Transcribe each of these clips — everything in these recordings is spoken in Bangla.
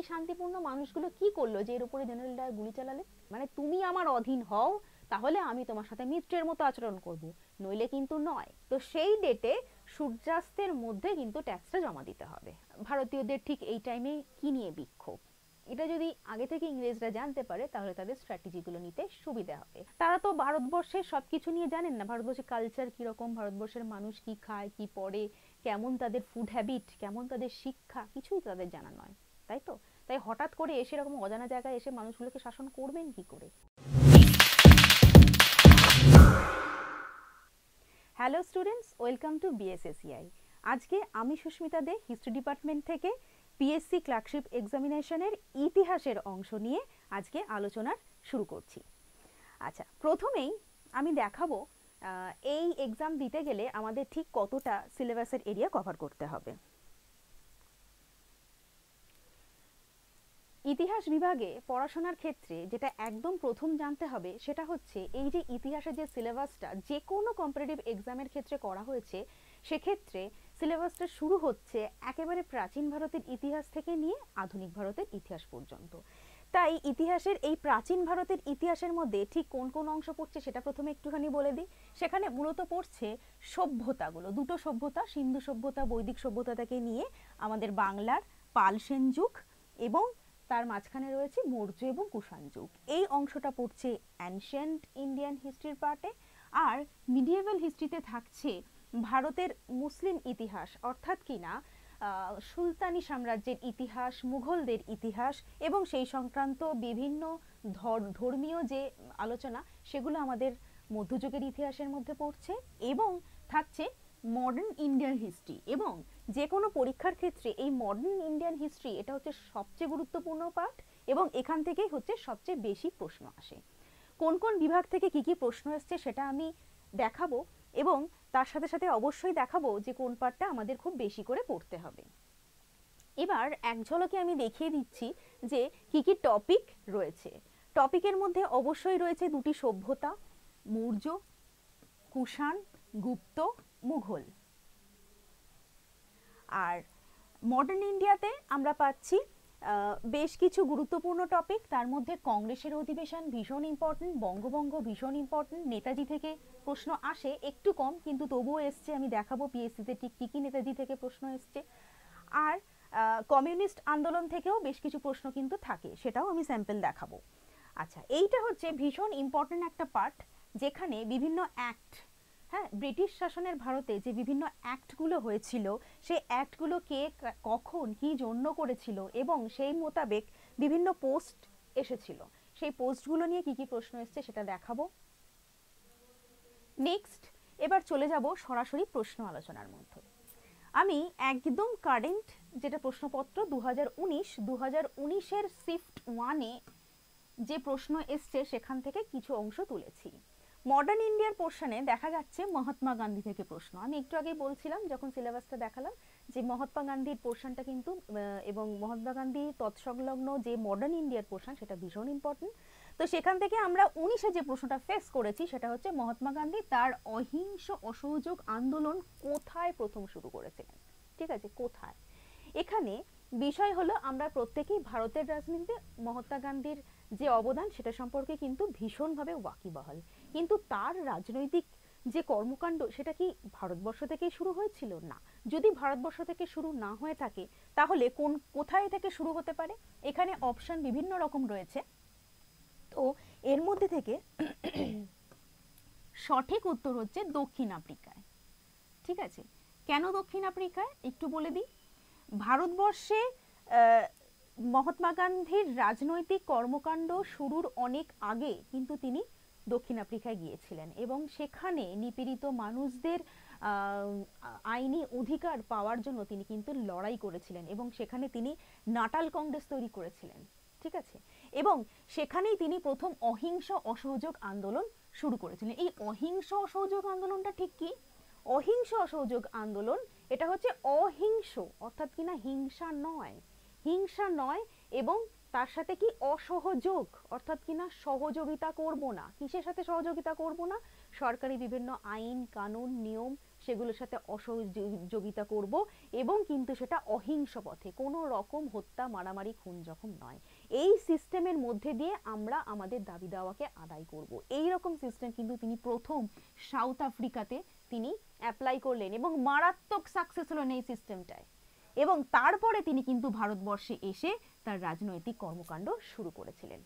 শান্তিপূর্ণ মানুষগুলো কি করলো যে এর উপরে জেনারেল ডায়ার গুলি চালালে? মানে তুমি আমার অধীন হও, তাহলে আমি তোমার সাথে মিত্রের মতো আচরণ করব, নইলে কিন্তু নয়। তো সেই ডেটে সূর্যাস্তের মধ্যে কিন্তু ট্যাক্সটা জমা দিতে হবে। ভারতীয়দের ঠিক এই টাইমে কি নিয়ে বিক্ষোভ, এটা যদি আগে থেকে ইংরেজরা জানতে পারে তাহলে তাদের স্ট্র্যাটেজিগুলো নিতে সুবিধা হবে। তারা তো ভারতবর্ষের সবকিছু নিয়ে জানেন না, ভারতবর্ষের কালচার কিরকম, ভারতবর্ষের মানুষ কি খায় কি পরে, কেমন তাদের ফুড হ্যাবিট, কেমন তাদের শিক্ষা, কিছুই তাদের জানা নয়, তাই তো? তাই হঠাৎ করে এসে এরকম অজানা জায়গায় এসে মানুষগুলোকে শাসন করবেন কি করে? Hello students, welcome to BSACI. আজকে আমি সুস্মিতা দে হিস্ট্রি ডিপার্টমেন্ট থেকে পিএসসি ক্লার্কশিপ এক্সামিনেশনের ইতিহাসের অংশ নিয়ে আজকে আলোচনা শুরু করছি। আচ্ছা, প্রথমেই আমি দেখাবো এই এক্সাম দিতে গেলে আমাদের ঠিক কতটা সিলেবাসের এরিয়া কভার করতে হবে। ইতিহাস বিভাগে পড়াশোনার ক্ষেত্রে যেটা একদম প্রথম জানতে হবে সেটা হচ্ছে এই যে ইতিহাসের যে সিলেবাসটা যে কোনো কম্পারেটিভ এক্সামের ক্ষেত্রে করা হয়েছে, সেক্ষেত্রে সিলেবাসটা শুরু হচ্ছে একেবারে প্রাচীন ভারতের ইতিহাস থেকে নিয়ে আধুনিক ভারতের ইতিহাস পর্যন্ত। তাই ইতিহাসের এই প্রাচীন ভারতের ইতিহাসের মধ্যে ঠিক কোন কোন অংশ পড়ছে সেটা প্রথমে একটুখানি বলে দিই। সেখানে মূলত পড়ছে সভ্যতাগুলো, দুটো সভ্যতা, সিন্ধু সভ্যতা বৈদিক সভ্যতা থেকে নিয়ে আমাদের বাংলার পাল সেন যুগ এবং তার মাঝখানে রয়েছে মৌর্য এবং কুষাণ যুগ। এই অংশটা পড়ছে অ্যানশিয়েন্ট ইন্ডিয়ান হিস্ট্রির পার্টে। আর মিডিয়েভাল হিস্ট্রিতে থাকছে ভারতের মুসলিম ইতিহাস, অর্থাৎ কিনা সুলতানি সাম্রাজ্যের ইতিহাস, মুঘলদের ইতিহাস এবং সেই সংক্রান্ত বিভিন্ন ধর্মীয় যে আলোচনা সেগুলো আমাদের মধ্যযুগের ইতিহাসের মধ্যে পড়ছে। এবং থাকছে মডার্ন ইন্ডিয়ান হিস্ট্রি, এবং যে কোনো পরীক্ষার ক্ষেত্রে এই মডার্ন ইন্ডিয়ান হিস্ট্রি এটা হচ্ছে সবচেয়ে গুরুত্বপূর্ণ পার্ট এবং এখান থেকেই হচ্ছে সবচেয়ে বেশি প্রশ্ন আসে। কোন কোন বিভাগ থেকে কি কি প্রশ্ন এসছে সেটা আমি দেখাবো এবং তার সাথে সাথে অবশ্যই দেখাবো যে কোন পার্টটা আমাদের খুব বেশি করে পড়তে হবে। এবার এক ঝলকে আমি দেখিয়ে দিচ্ছি যে কি কি টপিক রয়েছে। টপিকের মধ্যে অবশ্যই রয়েছে দুটি সভ্যতা, মৌর্য, কুষাণ, গুপ্ত, মুঘল। আর মডার্ন ইন্ডিয়াতে আমরা পাচ্ছি বেশ কিছু গুরুত্বপূর্ণ টপিক, তার মধ্যে কংগ্রেসের অধিবেশন ভীষণ ইম্পর্টেন্ট, বঙ্গভঙ্গ ভীষণ ইম্পর্টেন্ট, নেতাজি থেকে প্রশ্ন আসে একটু কম কিন্তু তবুও এসছে, আমি দেখাবো পিএসসিতে ঠিক কী কী নেতাজি থেকে প্রশ্ন এসছে। আর কমিউনিস্ট আন্দোলন থেকেও বেশ কিছু প্রশ্ন কিন্তু থাকে, সেটাও আমি স্যাম্পল দেখাবো। আচ্ছা, এইটা হচ্ছে ভীষণ ইম্পর্টেন্ট একটা পার্ট যেখানে বিভিন্ন অ্যাক্ট, হ্যাঁ, ব্রিটিশ শাসনের ভারতে যে বিভিন্ন অ্যাক্টগুলো হয়েছিল সেই অ্যাক্টগুলো কে কখন কি জন্য করেছিল এবং সেই মোতাবেক বিভিন্ন পোস্ট এসেছিল, সেই পোস্টগুলো নিয়ে কি কি প্রশ্ন এসছে সেটা দেখাবো। নেক্সট এবার চলে যাব সরাসরি প্রশ্ন আলোচনার মধ্যে। আমি একদম কারেন্ট যেটা প্রশ্নপত্র 2019-2019-এর শিফট 1-এ যে প্রশ্ন এসছে সেখান থেকে কিছু অংশ তুলেছি। মডার্ন ইন্ডিয়ার পোর্শনে দেখা যাচ্ছে মহাত্মা গান্ধী থেকে প্রশ্ন। আমি একটু আগে বলছিলাম যখন সিলেবাসটা দেখালাম যে মহাত্মা গান্ধীর পোর্শনটা কিন্তু এবং মহাত্মা গান্ধী তৎসংলগ্ন যে মডার্ন ইন্ডিয়ার পোর্শন সেটা ভীষণ ইম্পর্টেন্ট। তো সেখান থেকে আমরা 19-এ যে প্রশ্নটা ফেস করেছি সেটা হচ্ছে মহাত্মা গান্ধী তার অহিংস অসহযোগ আন্দোলন কোথায় প্রথম শুরু করেছিলেন। ঠিক আছে, কোথায়? এখানে বিষয় হলো আমরা প্রত্যেকেই ভারতের রাজনীতিতে মহাত্মা গান্ধীর যে অবদান সেটা সম্পর্কে কিন্তু ভীষণভাবে ওয়াকিবহাল, কিন্তু তার রাজনৈতিক যে কর্মকাণ্ড সেটা কি ভারতবর্ষ থেকেই শুরু হয়েছিল? না। যদি ভারতবর্ষ থেকে শুরু না হয়ে থাকে তাহলে কোথায় থেকে শুরু হতে পারে? এখানে অপশন বিভিন্ন রকম রয়েছে, তো এর মধ্যে থেকে সঠিক উত্তর হচ্ছে দক্ষিণ আফ্রিকায়। ঠিক আছে, কেন দক্ষিণ আফ্রিকায় একটু বলে দিই। ভারতবর্ষে মহাত্মা গান্ধীর রাজনৈতিক কর্মকাণ্ড শুরুর অনেক আগে কিন্তু তিনি দক্ষিণ আফ্রিকায় গিয়েছিলেন এবং সেখানে নিপীড়িত মানুষদের আইনি অধিকার পাওয়ার জন্য তিনি কিন্তু লড়াই করেছিলেন এবং সেখানে তিনি নাটাল কংগ্রেস তৈরি করেছিলেন। ঠিক আছে, এবং সেখানেই তিনি প্রথম অহিংস অসহযোগ আন্দোলন শুরু করেছিলেন। এই অহিংস অসহযোগ আন্দোলনটা ঠিক কি? অহিংস অসহযোগ আন্দোলন এটা হচ্ছে অহিংস, অর্থাৎ কিনা হিংসা নয়, হিংসা নয় এবং তার সাথে কি অসহযোগ, অর্থাৎ কিনা সহযোগিতা করব না। কিসের সাথে সহযোগিতা করব না? সরকারি বিভিন্ন আইন কানুন নিয়ম সেগুলোর সাথে অসহযোগিতা করব, এবং কিন্তু সেটা অহিংস পথে, কোনো রকম হত্যা মারামারি খুন জখম নয়। এই সিস্টেমের মধ্যে দিয়ে আমরা আমাদের দাবি দাওয়াকে আদায় করব। এই রকম সিস্টেম কিন্তু তিনি প্রথম সাউথ আফ্রিকাতে তিনি অ্যাপ্লাই করলেন, এবং মারাত্মক সাকসেস হলেন এই সিস্টেমটায়। এবং তারপরে তিনি কিন্তু ভারতবর্ষে এসে তার রাজনৈতিক কর্মকাণ্ড শুরু করেছিলেন।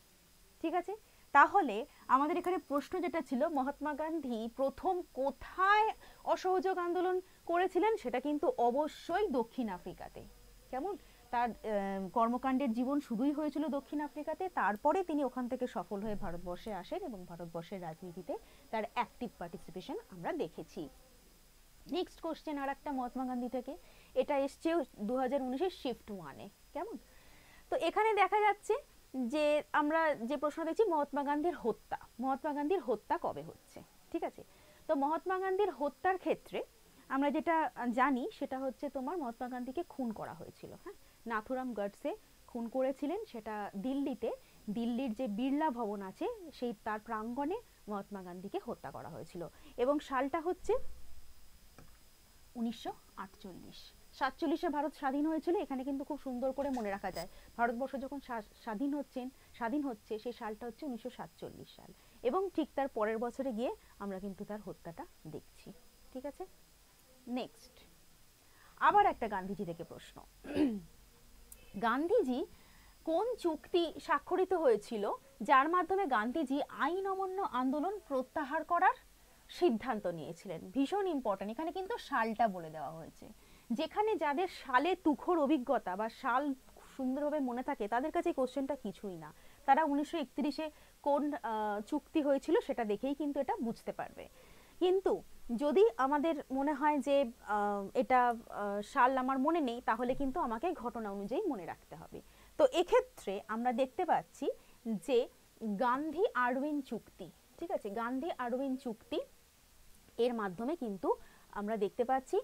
ঠিক আছে, তাহলে আমাদের এখানে প্রশ্ন যেটা ছিল, মহাত্মা গান্ধী প্রথম কোথায় অসহযোগ আন্দোলন করেছিলেন, সেটা কিন্তু অবশ্যই দক্ষিণ আফ্রিকাতে। কেমন, তার কর্মকাণ্ডের জীবন শুরুই হয়েছিল দক্ষিণ আফ্রিকাতে, তারপরে তিনি ওখান থেকে সফল হয়ে ভারতবর্ষে আসেন এবং ভারতবর্ষের রাজনীতিতে তার অ্যাক্টিভ পার্টিসিপেশন আমরা দেখেছি। নেক্সট কোশ্চেন আর একটা মহাত্মা গান্ধী থেকে, এটা এসছে 2019-এর শিফট 1-এ। কেমন, তো এখানে দেখা যাচ্ছে যে আমরা যে প্রশ্ন দেখছি মহাত্মা গান্ধীর হত্যা, মহাত্মা গান্ধীর হত্যা কবে হচ্ছে। ঠিক আছে, তো মহাত্মা গান্ধীর হত্যার ক্ষেত্রে আমরা যেটা জানি সেটা হচ্ছে তোমার মহাত্মা গান্ধীকে খুন করা হয়েছিল। হ্যাঁ, নাথুরাম গডসে খুন করেছিলেন, সেটা দিল্লিতে, দিল্লির যে বিড়লা ভবন আছে সেই তার প্রাঙ্গণে মহাত্মা গান্ধীকে হত্যা করা হয়েছিল, এবং সালটা হচ্ছে 1948। 47-এ ভারত স্বাধীন হয়েছিল, এখানে কিন্তু খুব সুন্দর করে মনে রাখা যায় ভারতবর্ষ যখন স্বাধীন হচ্ছে সেই সালটা হচ্ছে 1947 সাল, এবং ঠিক তার পরের বছরে গিয়ে আমরা কিন্তু তার হত্যাটা দেখছি। ঠিক আছে, নেক্সট আবার একটা গান্ধীজি থেকে প্রশ্ন। গান্ধীজি কোন চুক্তি স্বাক্ষরিত হয়েছিল যার মাধ্যমে গান্ধীজি আইন অমান্য আন্দোলন প্রত্যাহার করার সিদ্ধান্ত নিয়েছিলেন? ভীষণ ইম্পর্টেন্ট, এখানে কিন্তু সালটা বলে দেওয়া হয়েছে। যেখানে যাদের সালে তুখোর অভিজ্ঞতা বা সাল সুন্দরভাবে মনে থাকে তাদের কাছে কোশ্চেনটা কিছুই না, তারা 1931-এ কোন চুক্তি হয়েছিল সেটা দেখেই কিন্তু এটা বুঝতে পারবে। কিন্তু যদি আমাদের মনে হয় যে এটা সাল আমার মনে নেই, তাহলে কিন্তু আমাকে ঘটনা অনুযায়ী মনে রাখতে হবে। তো এক্ষেত্রে আমরা দেখতে পাচ্ছি যে গান্ধী আরউইন চুক্তি, ঠিক আছে, গান্ধী আরউইন চুক্তি এর মাধ্যমে কিন্তু আমরা দেখতে পাচ্ছি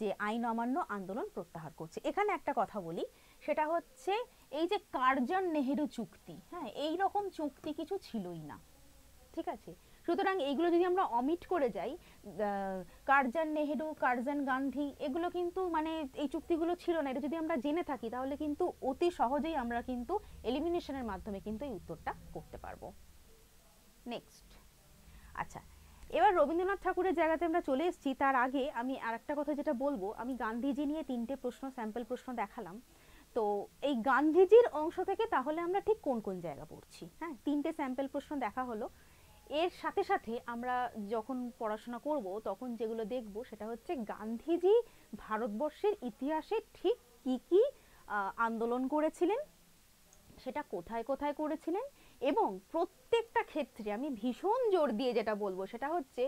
যে আইন অমান্য আন্দোলন প্রত্যাহার করছে। এখানে একটা কথা বলি, সেটা হচ্ছে এই যে কার্জন নেহেরু চুক্তি, হ্যাঁ, এই রকম চুক্তি কিছু ছিলই না। ঠিক আছে, সুতরাং এইগুলো যদি আমরা অমিট করে যাই, কার্জন নেহেরু, কার্জন গান্ধী, এগুলো কিন্তু মানে এই চুক্তিগুলো ছিল না, এটা যদি আমরা জেনে থাকি তাহলে কিন্তু অতি সহজেই আমরা কিন্তু এলিমিনেশনের মাধ্যমে কিন্তু এই উত্তরটা করতে পারবো। নেক্সট, আচ্ছা, এবার রবীন্দ্রনাথ ঠাকুরের জায়গাতে আমরা চলে এসেছি। তার আগে আমি আরেকটা কথা যেটা বলবো, আমি গান্ধীজি নিয়ে 3টে প্রশ্ন, স্যাম্পল প্রশ্ন দেখালাম। তো এই গান্ধীজির অংশ থেকে তাহলে আমরা ঠিক কোন কোন জায়গা পড়ছি? হ্যাঁ, 3টে স্যাম্পল প্রশ্ন দেখা হলো। এর সাথে সাথে আমরা যখন পড়াশোনা করব তখন যেগুলো দেখব সেটা হচ্ছে গান্ধীজি ভারতবর্ষের ইতিহাসে ঠিক কি কি আন্দোলন করেছিলেন, সেটা কোথায় কোথায় করেছিলেন, এবং প্রত্যেকটা ক্ষেত্রে আমি ভীষণ জোর দিয়ে যেটা বলবো সেটা হচ্ছে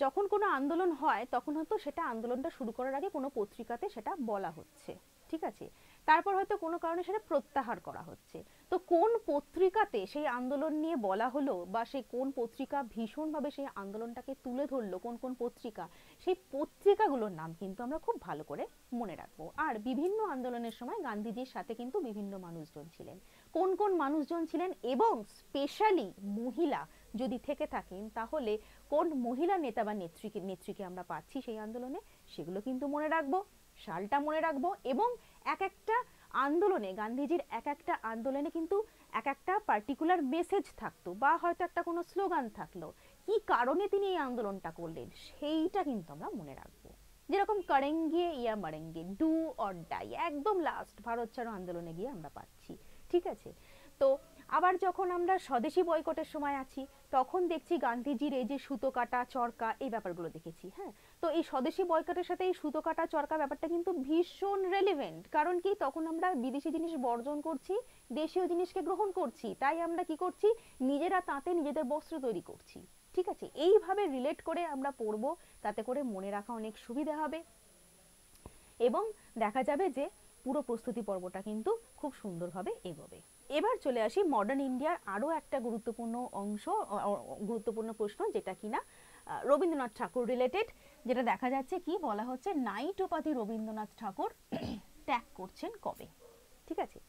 যখন কোনো আন্দোলন হয় তখন হয়তো সেটা আন্দোলনটা শুরু করার আগে কোনো পত্রিকাতে সেটা বলা হচ্ছে, ঠিক আছে, তারপর হয়তো কোনো কারণে সেটা প্রত্যাহার করা হচ্ছে। তো কোন পত্রিকাতে সেই আন্দোলন নিয়ে বলা হলো বা সেই কোন পত্রিকা ভীষণভাবে সেই আন্দোলনটাকে তুলে ধরলো, কোন কোন পত্রিকা, সেই পত্রিকাগুলোর নাম কিন্তু আমরা খুব ভালো করে মনে রাখবো। আর বিভিন্ন আন্দোলনের সময় গান্ধীজির সাথে কিন্তু বিভিন্ন মানুষজন ছিলেন, কোন কোন মানুষজন ছিলেন, এবং স্পেশালি মহিলা যদি থেকে থাকেন তাহলে কোন মহিলা নেতা বা নেত্রীকে আমরা পাচ্ছি সেই আন্দোলনে, সেগুলো কিন্তু মনে রাখবো, সালটা মনে রাখবো। এবং এক একটা আন্দোলনে, গান্ধীজির এক একটা আন্দোলনে কিন্তু এক একটা পার্টিকুলার মেসেজ থাকতো, বা হয়তো একটা কোনো স্লোগান থাকলো, কি কারণে তিনি এই আন্দোলনটা করলেন সেইটা কিন্তু আমরা মনে রাখবো। যেরকম করেঙ্গে ইয়া মরেঙ্গে, ডু অর ডাই, একদম লাস্ট ভারত ছাড়ো আন্দোলনে গিয়ে আমরা পাচ্ছি। ঠিক আছে, তো আবার যখন আমরা স্বদেশী বয়কটের সময় আছি তখন দেখছি গান্ধীজির এই যে সুতো কাটা চরকা এই ব্যাপারগুলো দেখেছি। হ্যাঁ, তো এই স্বদেশী বয়কটের সাথে এই সুতো কাটা চরকা ব্যাপারটা কিন্তু ভীষণ রেলিভেন্ট, কারণ কি তখন আমরা বিদেশি জিনিস বর্জন করছি, দেশীয় জিনিসকে গ্রহণ করছি, তাই আমরা কি করছি, নিজেরা তাঁতে নিজেদের বস্ত্র তৈরি করছি। ঠিক আছে, এইভাবে রিলেট করে আমরা পড়বো, তাতে করে মনে রাখা অনেক সুবিধা হবে এবং দেখা যাবে যে পুরো প্রস্তুতি পর্বটা কিন্তু খুব সুন্দরভাবে এগোবে। এবার চলে আসি মডার্ন ইন্ডিয়ার আরও একটা গুরুত্বপূর্ণ অংশ, গুরুত্বপূর্ণ প্রশ্ন, যেটা কিনা রবীন্দ্রনাথ ঠাকুর রিলেটেড। যেটা দেখা যাচ্ছে কি বলা হচ্ছে, নাইট উপাধি রবীন্দ্রনাথ ঠাকুর ত্যাগ করছেন কবে? ঠিক আছে,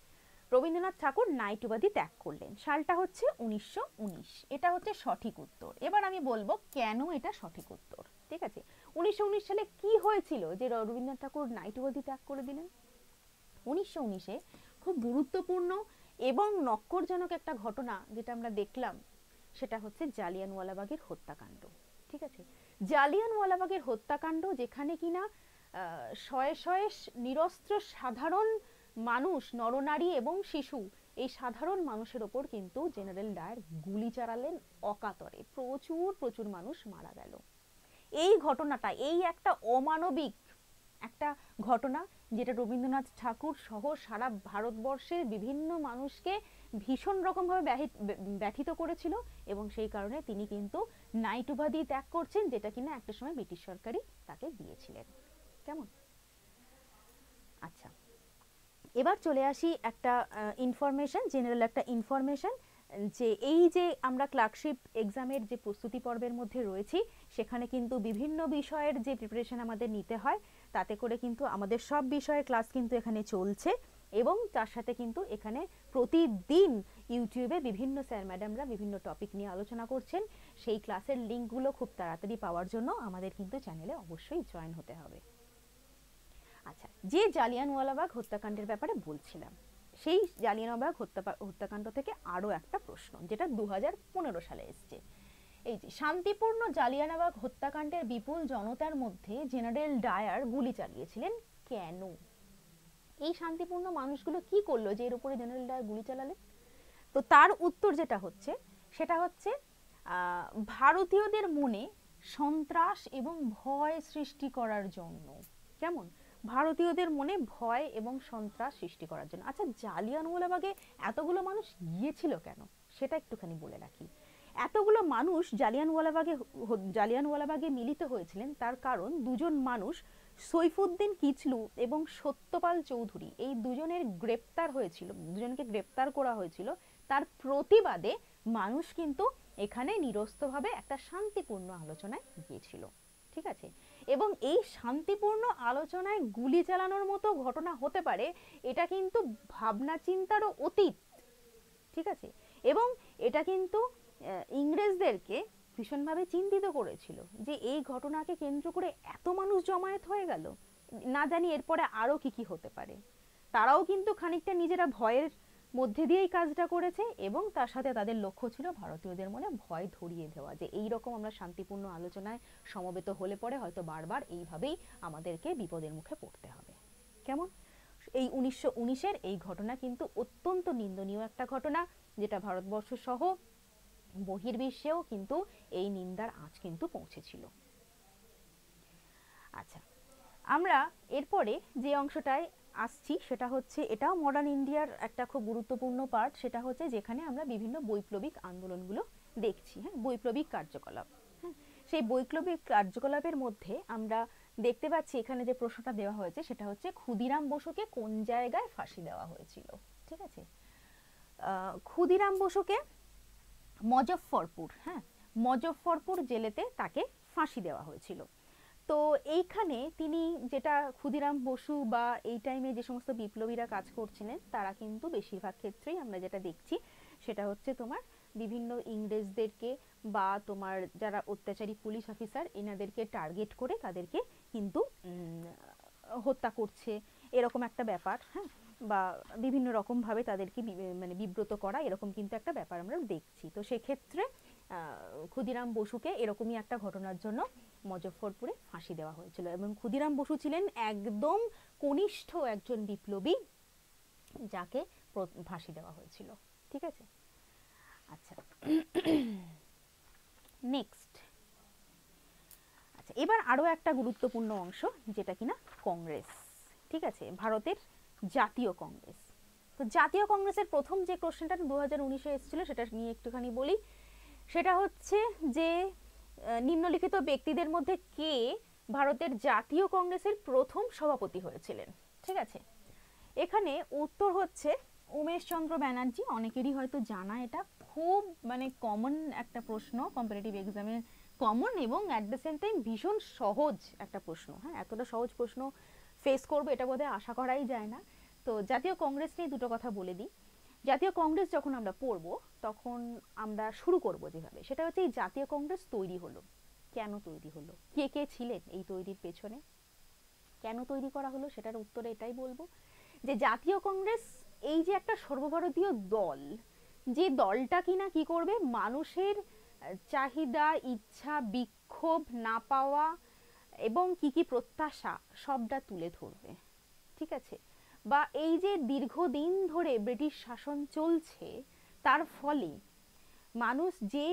রবীন্দ্রনাথ ঠাকুর নাইট উপাধি ত্যাগ করলেন, সালটা হচ্ছে 1919, এটা হচ্ছে সঠিক উত্তর। এবার আমি বলবো কেন এটা সঠিক উত্তর। ঠিক আছে। 1919 সালে কি হয়েছিল যে রবীন্দ্রনাথ ঠাকুর নাইট উপাধি ত্যাগ করে দিলেন? 1919-এ খুব গুরুত্বপূর্ণ এবং নক্করজনক একটা ঘটনা যেটা আমরা দেখলাম, সেটা হচ্ছে জালিয়ানওয়ালাবাগের হত্যাকাণ্ড। ঠিক আছে, জালিয়ানওয়ালাবাগের হত্যাকাণ্ড, যেখানে কিনা শয়ে শয়ে নিরস্ত্র সাধারণ মানুষ, নরনারী এবং শিশু, এই সাধারণ মানুষের ওপর কিন্তু জেনারেল ডায়ার গুলি চালালেন অকাতরে, প্রচুর প্রচুর মানুষ মারা গেল। এই ঘটনাটা, এই একটা অমানবিক একটা ঘটনা, যেটা রবীন্দ্রনাথ ঠাকুর সহ সারা ভারতবর্ষের বিভিন্ন মানুষকে ভীষণ রকমভাবে ব্যথিত করেছিল, এবং সেই কারণে তিনি কিন্তু নাইট উপাধি ত্যাগ করছেন, যেটা কিনা একটা সময় ব্রিটিশ সরকারই তাকে দিয়েছিলেন। কেমন? আচ্ছা, এবার চলে আসি একটা ইনফরমেশন, জেনারেল একটা ইনফরমেশন, যে এই যে আমরা ক্লার্কশিপ এক্সামের যে প্রস্তুতি পর্বের মধ্যে রয়েছি, সেখানে কিন্তু বিভিন্ন বিষয়ের যে প্রিপারেশন আমাদের নিতে হয়, তাতে করে কিন্তু আমাদের সব বিষয়ের ক্লাস কিন্তু এখানে চলছে, এবং তার সাথে কিন্তু এখানে প্রতিদিন ইউটিউবে বিভিন্ন স্যার ম্যাডামরা বিভিন্ন টপিক নিয়ে আলোচনা করছেন। সেই ক্লাসের লিঙ্কগুলো খুব তাড়াতাড়ি পাওয়ার জন্য আমাদের কিন্তু চ্যানেলে অবশ্যই জয়েন হতে হবে। আচ্ছা, যে জালিয়ানওয়ালাবাগ হত্যাকাণ্ডের ব্যাপারে বলছিলাম, সেই জালিয়ানওয়ালাবাগ হত্যাকাণ্ড থেকে আরও একটা প্রশ্ন, যেটা 2015 সালে এসছে। এই যে শান্তিপূর্ণ জালিয়ানওয়ালাবাগ হত্যাকাণ্ডের বিপুল জনতার মধ্যে জেনারেল ডায়ার গুলি চালিয়েছিলেন কেন? এই শান্তিপূর্ণ মানুষগুলো কি করলো যে এর উপরে জেনারেল ডায়ার গুলি চালালেন? তো তার উত্তর যেটা হচ্ছে, সেটা হচ্ছে ভারতীয়দের মনে সন্ত্রাস এবং ভয় সৃষ্টি করার জন্য। কেমন? ভারতীয়দের মনে ভয় এবং সন্ত্রাস সৃষ্টি করার জন্য। আচ্ছা, জালিয়ানওয়ালাবাগে এতগুলো মানুষ গিয়েছিল কেন, সেটা একটুখানি বলে রাখি। এতগুলো মানুষ জালিয়ানওয়ালাবাগে মিলিত হয়েছিলেন, তার কারণ দুজন মানুষ, সৈফুদ্দিন কিচলু এবং সত্যপাল চৌধুরী, এই দুজনের গ্রেপ্তার হয়েছিল, দুজনকে গ্রেপ্তার করা হয়েছিল। তার প্রতিবাদে মানুষ কিন্তু এখানে নিরস্ত্রভাবে একটা শান্তিপূর্ণ আলোচনায় গিয়েছিল। ঠিক আছে, এবং এই শান্তিপূর্ণ আলোচনায় গুলি চালানোর মতো ঘটনা হতে পারে, এটা কিন্তু ভাবনা চিন্তারও অতীত। ঠিক আছে, এবং এটা কিন্তু ইংরেজদেরকে ভীষণভাবে চিন্তিত করেছিল যে এই ঘটনাকে কেন্দ্র করে এত মানুষ জমায়েত হয়ে গেল, না জানি এরপরে আরও কি কি হতে পারে। তারাও কিন্তু খানিকটা নিজেরা ভয়ের মধ্যে দিয়েই কাজটা করেছে, এবং তার সাথে তাদের লক্ষ্য ছিল ভারতীয়দের মনে ভয় ধরিয়ে দেওয়া, যে এই রকম আমরা শান্তিপূর্ণ আলোচনায় সমবেত হলে পরে হয়তো বারবার এইভাবেই আমাদেরকে বিপদের মুখে পড়তে হবে। কেমন? এই 1919-এর এই ঘটনা কিন্তু অত্যন্ত নিন্দনীয় একটা ঘটনা, যেটা ভারতবর্ষ সহ বহির্বিশ্বেও কিন্তু এই নিন্দার আঁচ কিন্তু পৌঁছেছিল। আচ্ছা, আমরা এরপরে যে অংশটায় আসছি, সেটা হচ্ছে, এটাও মডার্ন ইন্ডিয়ার একটা খুব গুরুত্বপূর্ণ পার্ট, সেটা হচ্ছে যেখানে আমরা বিভিন্ন বৈপ্লবিক আন্দোলনগুলো দেখছি। হ্যাঁ, বৈপ্লবিক কার্যকলাপ। হ্যাঁ, সেই বৈপ্লবিক কার্যকলাপের মধ্যে আমরা দেখতে পাচ্ছি এখানে যে প্রশ্নটা দেওয়া হয়েছে, সেটা হচ্ছে ক্ষুদিরাম বসুকে কোন জায়গায় ফাঁসি দেওয়া হয়েছিল। ঠিক আছে, ক্ষুদিরাম বসুকে মজফ্ফরপুর, হ্যাঁ, মজফ্ফরপুর জেলেতে তাকে ফাঁসি দেওয়া হয়েছিল। তো এইখানে তিনি, যেটা ক্ষুদিরাম বসু বা এই টাইমে যে সমস্ত বিপ্লবীরা কাজ করছিলেন, তারা কিন্তু বেশিরভাগ ক্ষেত্রেই আমরা যেটা দেখছি, সেটা হচ্ছে তোমার বিভিন্ন ইংরেজদেরকে বা তোমার যারা অত্যাচারী পুলিশ অফিসার, এনাদেরকে টার্গেট করে তাদেরকে কিন্তু হত্যা করছে, এরকম একটা ব্যাপার। হ্যাঁ, বা বিভিন্ন রকমভাবে তাদেরকে মানে বিব্রত করা, এরকম কিন্তু একটা ব্যাপার আমরা দেখছি। তো সেক্ষেত্রে ক্ষুদিরাম বসুকে এরকমই একটা ঘটনার জন্য মজফ্ফরপুরে ফাঁসি দেওয়া হয়েছিল, এবং ক্ষুদিরাম বসু ছিলেন একদম কনিষ্ঠ একজন বিপ্লবী, যাকে ফাঁসি দেওয়া হয়েছিল। ঠিক আছে, আচ্ছা, নেক্সট। আচ্ছা, এবার আরও একটা গুরুত্বপূর্ণ অংশ, যেটা কিনা কংগ্রেস। ঠিক আছে, ভারতের জাতীয় কংগ্রেস। তো জাতীয় কংগ্রেসের প্রথম যে কোশ্চেনটা 2019-এ এসেছিল, সেটা নিয়ে একটুখানি বলি। সেটা হচ্ছে যে নিম্নলিখিত ব্যক্তিদের মধ্যে কে ভারতের জাতীয় কংগ্রেসের প্রথম সভাপতি হয়েছিলেন? ঠিক আছে, এখানে উত্তর হচ্ছে উমেশচন্দ্র ব্যানার্জি। অনেকেরই হয়তো জানা, এটা খুব মানে কমন একটা প্রশ্ন, কম্পারেটিভ এক্সামে কমন এবং অ্যাট দ্য সেম টাইম ভীষণ সহজ একটা প্রশ্ন। হ্যাঁ, এতটা সহজ প্রশ্ন ফেস করবো এটা বোধহয় আশা করাই যায় না। তো জাতীয় কংগ্রেস নিয়ে দুটো কথা বলে দিই। জাতীয় কংগ্রেস যখন আমরা পড়বো, তখন আমরা শুরু করব যেভাবে, সেটা হচ্ছে এই জাতীয় কংগ্রেস তৈরি হলো কেন তৈরি হলো, কে কে ছিলেন এই তৈরির পেছনে, কেন তৈরি করা হলো, সেটার উত্তরে এটাই বলবো যে জাতীয় কংগ্রেস এই যে একটা সর্বভারতীয় দল, যে দলটা কিনা কি করবে, মানুষের চাহিদা, ইচ্ছা, বিক্ষোভ, না পাওয়া এবং কি কি প্রত্যাশা সবটা তুলে ধরবে। ঠিক আছে, বা এই যে দীর্ঘদিন ধরে ব্রিটিশ শাসন চলছে, তার ফলে মানুষ যে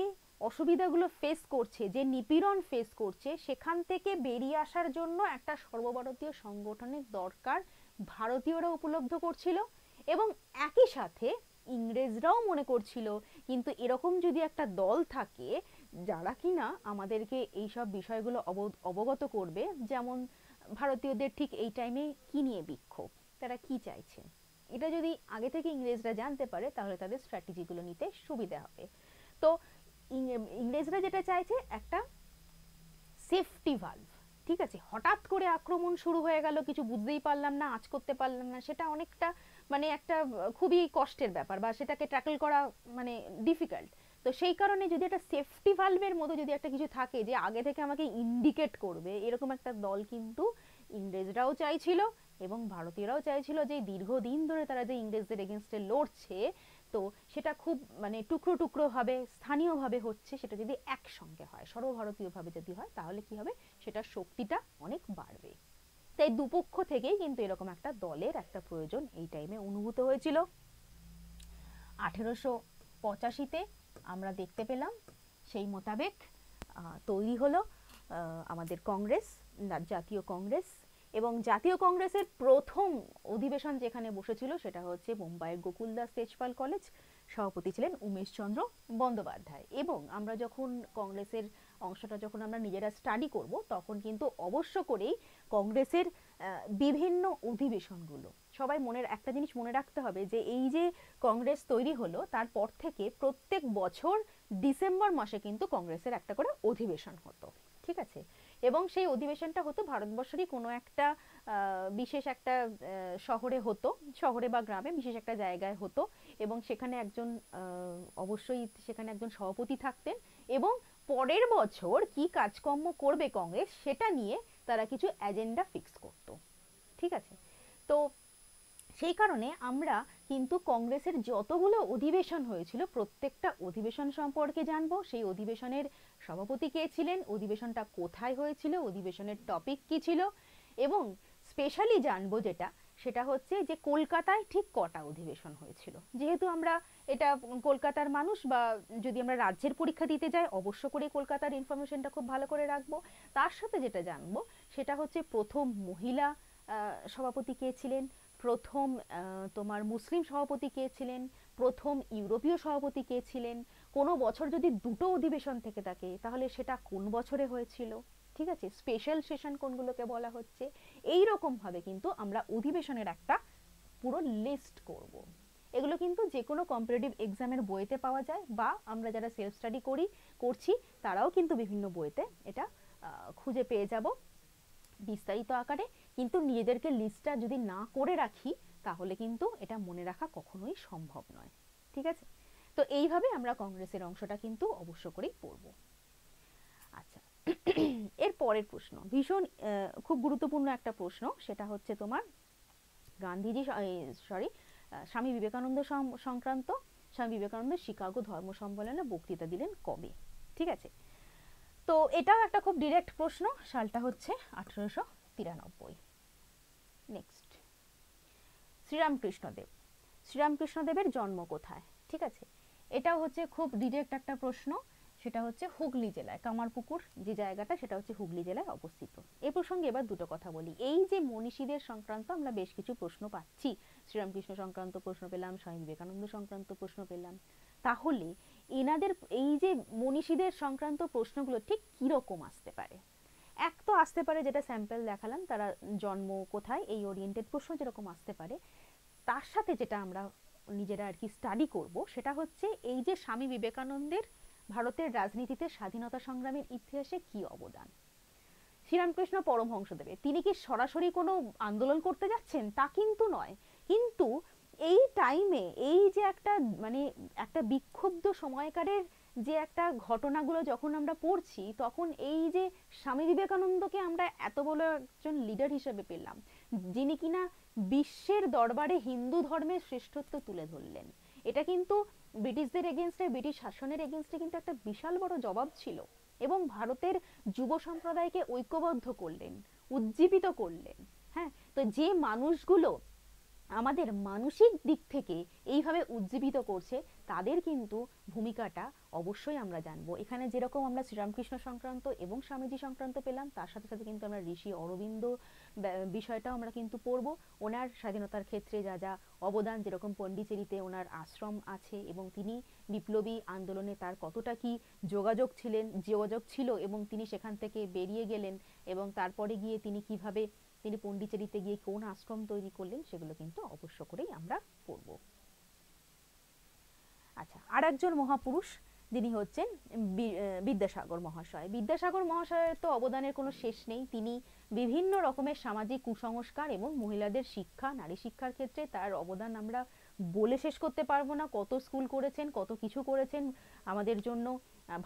অসুবিধাগুলো ফেস করছে, যে নিপীড়ন ফেস করছে, সেখান থেকে বেরিয়ে আসার জন্য একটা সর্বভারতীয় সংগঠনের দরকার ভারতীয়রা উপলব্ধ করছিল, এবং একই সাথে ইংরেজরাও মনে করছিল কিন্তু এরকম যদি একটা দল থাকে যারা কিনা আমাদেরকে এইসব বিষয়গুলো অবগত করবে, যেমন ভারতীয়দের ঠিক এই টাইমে কি নিয়ে বিক্ষোভ, তারা কি চাইছে, এটা যদি আগে থেকে ইংরেজরা জানতে পারে তাহলে তাদের স্ট্র্যাটেজিগুলো নিতে সুবিধা হবে। তো ইংরেজরা যেটা চাইছে একটা সেফটি ভালভ। ঠিক আছে, হঠাৎ করে আক্রমণ শুরু হয়ে গেল, কিছু বুঝতেই পারলাম না, আঁচ করতে পারলাম না, সেটা অনেকটা মানে একটা খুবই কষ্টের ব্যাপার, বা সেটাকে ট্যাকল করা মানে ডিফিকাল্ট। তো সেই কারণে যদি একটা সেফটি ভালভের মতো যদি একটা কিছু থাকে যে আগে থেকে আমাকে ইন্ডিকেট করবে, এরকম একটা দল কিন্তু ইংরেজরাও চাইছিল এবং ভারতীয়রাও চাইছিল, যে দীর্ঘদিন ধরে তারা যে ইংরেজদের এগেনস্টে লড়ছে, তো সেটা খুব মানে টুকরো টুকরো ভাবে স্থানীয়ভাবে হচ্ছে, সেটা যদি একসঙ্গে হয়, সর্বভারতীয়ভাবে যদি হয়, তাহলে কি হবে, সেটার শক্তিটা অনেক বাড়বে। তাই দুপক্ষ থেকেই কিন্তু এরকম একটা দলের একটা প্রয়োজন এই টাইমে অনুভূত হয়েছিল। 1885-তে আমরা দেখতে পেলাম সেই মোতাবেক তৈরি হলো আমাদের কংগ্রেস, জাতীয় কংগ্রেস। এবং জাতীয় কংগ্রেসের প্রথম অধিবেশন যেখানে বসেছিল সেটা হচ্ছে মুম্বাইয়ের গোকুলদাস তেজপাল কলেজ, সভাপতি ছিলেন উমেশচন্দ্র বন্দ্যোপাধ্যায়। এবং আমরা যখন কংগ্রেসের অংশটা যখন আমরা নিজেরা স্টাডি করব, তখন কিন্তু অবশ্য করেই কংগ্রেসের বিভিন্ন অধিবেশনগুলো, সবাই মনের একটা জিনিস মনে রাখতে হবে যে এই যে কংগ্রেস তৈরি হলো তারপর থেকে প্রত্যেক বছর ডিসেম্বর মাসে কিন্তু কংগ্রেসের একটা করে অধিবেশন হতো। ঠিক আছে, এবং সেই অধিবেশনটা হতো ভারতবর্ষেরই কোনো একটা বিশেষ একটা শহরে হতো, শহরে বা গ্রামে বিশেষ একটা জায়গায় হতো, এবং সেখানে একজন অবশ্যই সেখানে একজন সভাপতি থাকতেন, এবং পরের বছর কি কাজকর্ম করবে কংগ্রেস সেটা নিয়ে তারা কিছু এজেন্ডা ফিক্স করত। ঠিক আছে, তো সেই কারণে আমরা কিন্তু কংগ্রেসের যতগুলো অধিবেশন হয়েছিল প্রত্যেকটা অধিবেশন সম্পর্কে জানবো, সেই অধিবেশনের সভাপতি কে ছিলেন, অধিবেশনটা কোথায় হয়েছিল, অধিবেশনের টপিক কি ছিল, এবং স্পেশালি জানবো যেটা সেটা হচ্ছে যে কলকাতায় ঠিক কটা অধিবেশন হয়েছিল। যেহেতু আমরা এটা কলকাতার মানুষ, বা যদি আমরা রাজ্যের পরীক্ষা দিতে যাই অবশ্য করে কলকাতার ইনফরমেশনটা খুব ভালো করে রাখবো। তার সাথে যেটা জানবো সেটা হচ্ছে প্রথম মহিলা সভাপতি কে ছিলেন, প্রথম তোমার মুসলিম সভাপতি কে ছিলেন, প্রথম ইউরোপীয় সভাপতি কে ছিলেন, কোনো বছর যদি দুটো অধিবেশন থেকে থাকে তাহলে সেটা কোন বছরে হয়েছিল। ঠিক আছে, স্পেশাল সেশন কোনগুলোকে বলা হচ্ছে, এই রকম ভাবে কিন্তু আমরা অধিবেশনের একটা পুরো লিস্ট করব। এগুলো কিন্তু যে কোনো কম্পিটিটিভ এক্সামের বইতে পাওয়া যায়, বা আমরা যারা সেলফ স্টাডি করছি তারাও কিন্তু বিভিন্ন বইতে এটা খুঁজে পেয়ে যাব বিস্তারিত আকারে। কিন্তু নিজেদেরকে লিস্টটা যদি না করে রাখি তাহলে কিন্তু এটা মনে রাখা কখনোই সম্ভব নয়। ঠিক আছে, তো এইভাবে আমরা কংগ্রেসের অংশটা কিন্তু অবশ্য করেই পড়ব। আচ্ছা, এর পরের প্রশ্ন ভীষণ খুব গুরুত্বপূর্ণ একটা প্রশ্ন, সেটা হচ্ছে তোমার গান্ধীজি স্বামী বিবেকানন্দ সংক্রান্ত, স্বামী বিবেকানন্দ শিকাগো ধর্ম সম্মেলনে বক্তৃতা দিলেন কবে। ঠিক আছে, তো এটাও একটা খুব ডিরেক্ট প্রশ্ন, সালটা হচ্ছে 1893। নেক্সট, শ্রীরামকৃষ্ণদেব, শ্রীরামকৃষ্ণদেবের জন্ম কোথায়। ঠিক আছে, এটাও হচ্ছে খুব ডিরেক্ট একটা প্রশ্ন, সেটা হচ্ছে হুগলি জেলায়, কামারপুকুর যে জায়গাটা সেটা হচ্ছে হুগলি জেলায় অবস্থিত। এই প্রসঙ্গে এবার দুটো কথা বলি, এই যে মনীষীদের সংক্রান্ত আমরা বেশ কিছু প্রশ্ন পাচ্ছি, শ্রীরামকৃষ্ণ সংক্রান্ত প্রশ্ন পেলাম, স্বামী বিবেকানন্দ সংক্রান্ত প্রশ্ন পেলাম, তাহলে এনাদের এই যে মনীষীদের সংক্রান্ত প্রশ্নগুলো ঠিক কিরকম আসতে পারে। এক তো আসতে পারে যেটা স্যাম্পল দেখালাম, তারা জন্ম কোথায়, এই ওরিয়েন্টেড প্রশ্ন যেরকম আসতে পারে, তার সাথে যেটা আমরা নিজেরা আর কি স্টাডি করব সেটা হচ্ছে এই যে স্বামী বিবেকানন্দের ভারতের রাজনীতিতে স্বাধীনতা সংগ্রামের ইতিহাসে কি অবদান। শ্রীরামকৃষ্ণ পরমহংসদেবের তিনি কি সরাসরি কোনো আন্দোলন করতে যাচ্ছেন তা কিন্তু নয়, কিন্তু এই টাইমে এই যে একটা মানে একটা বিক্ষুব্ধ সময়কারের যে একটা ঘটনাগুলো যখন আমরা পড়ছি, তখন এই যে স্বামী বিবেকানন্দকে আমরা এত বড় একজন লিডার হিসেবে পেলাম, যিনি কিনা বিশ্বের দরবারে হিন্দু ধর্মের শ্রেষ্ঠত্ব তুলে ধরলেন, এটা কিন্তু ব্রিটিশদের এগেনস্টে, ব্রিটিশ শাসনের এগেনস্টে কিন্তু একটা বিশাল বড় জবাব ছিল। এবং ভারতের যুব সম্প্রদায়কে ঐক্যবদ্ধ করলেন, উজ্জীবিত করলেন। হ্যাঁ, তো যে মানুষগুলো আমাদের মানসিক দিক থেকে এইভাবে উজ্জীবিত করছে, তাদের কিন্তু ভূমিকাটা অবশ্যই আমরা জানবো। এখানে যেরকম আমরা শ্রীরামকৃষ্ণ সংক্রান্ত এবং স্বামীজি সংক্রান্ত পেলাম, তার সাথে সাথে কিন্তু আমরা ঋষি অরবিন্দ বিষয়টাও আমরা কিন্তু পড়বো। ওনার স্বাধীনতার ক্ষেত্রে যা যা অবদান, যেরকম পন্ডিচেরিতে ওনার আশ্রম আছে এবং তিনি বিপ্লবী আন্দোলনে তার কতটা কি যোগাযোগ ছিল, এবং তিনি সেখান থেকে বেরিয়ে গেলেন এবং তারপরে গিয়ে তিনি কিভাবে তিনি পন্ডিচেরিতে গিয়ে কোন আশ্রম তৈরি করলেন, সেগুলো কিন্তু অবশ্য করেই আমরা পড়ব। আচ্ছা, আর একজন মহাপুরুষ যিনি হচ্ছেন বিদ্যাসাগর মহাশয়। বিদ্যাসাগর মহাশয়ের তো অবদানের কোনো শেষ নেই। তিনি বিভিন্ন রকমের সামাজিক কুসংস্কার এবং মহিলাদের শিক্ষা, নারী শিক্ষার ক্ষেত্রে তার অবদান আমরা বলে শেষ করতে পারবো না। কত স্কুল করেছেন, কত কিছু করেছেন আমাদের জন্য,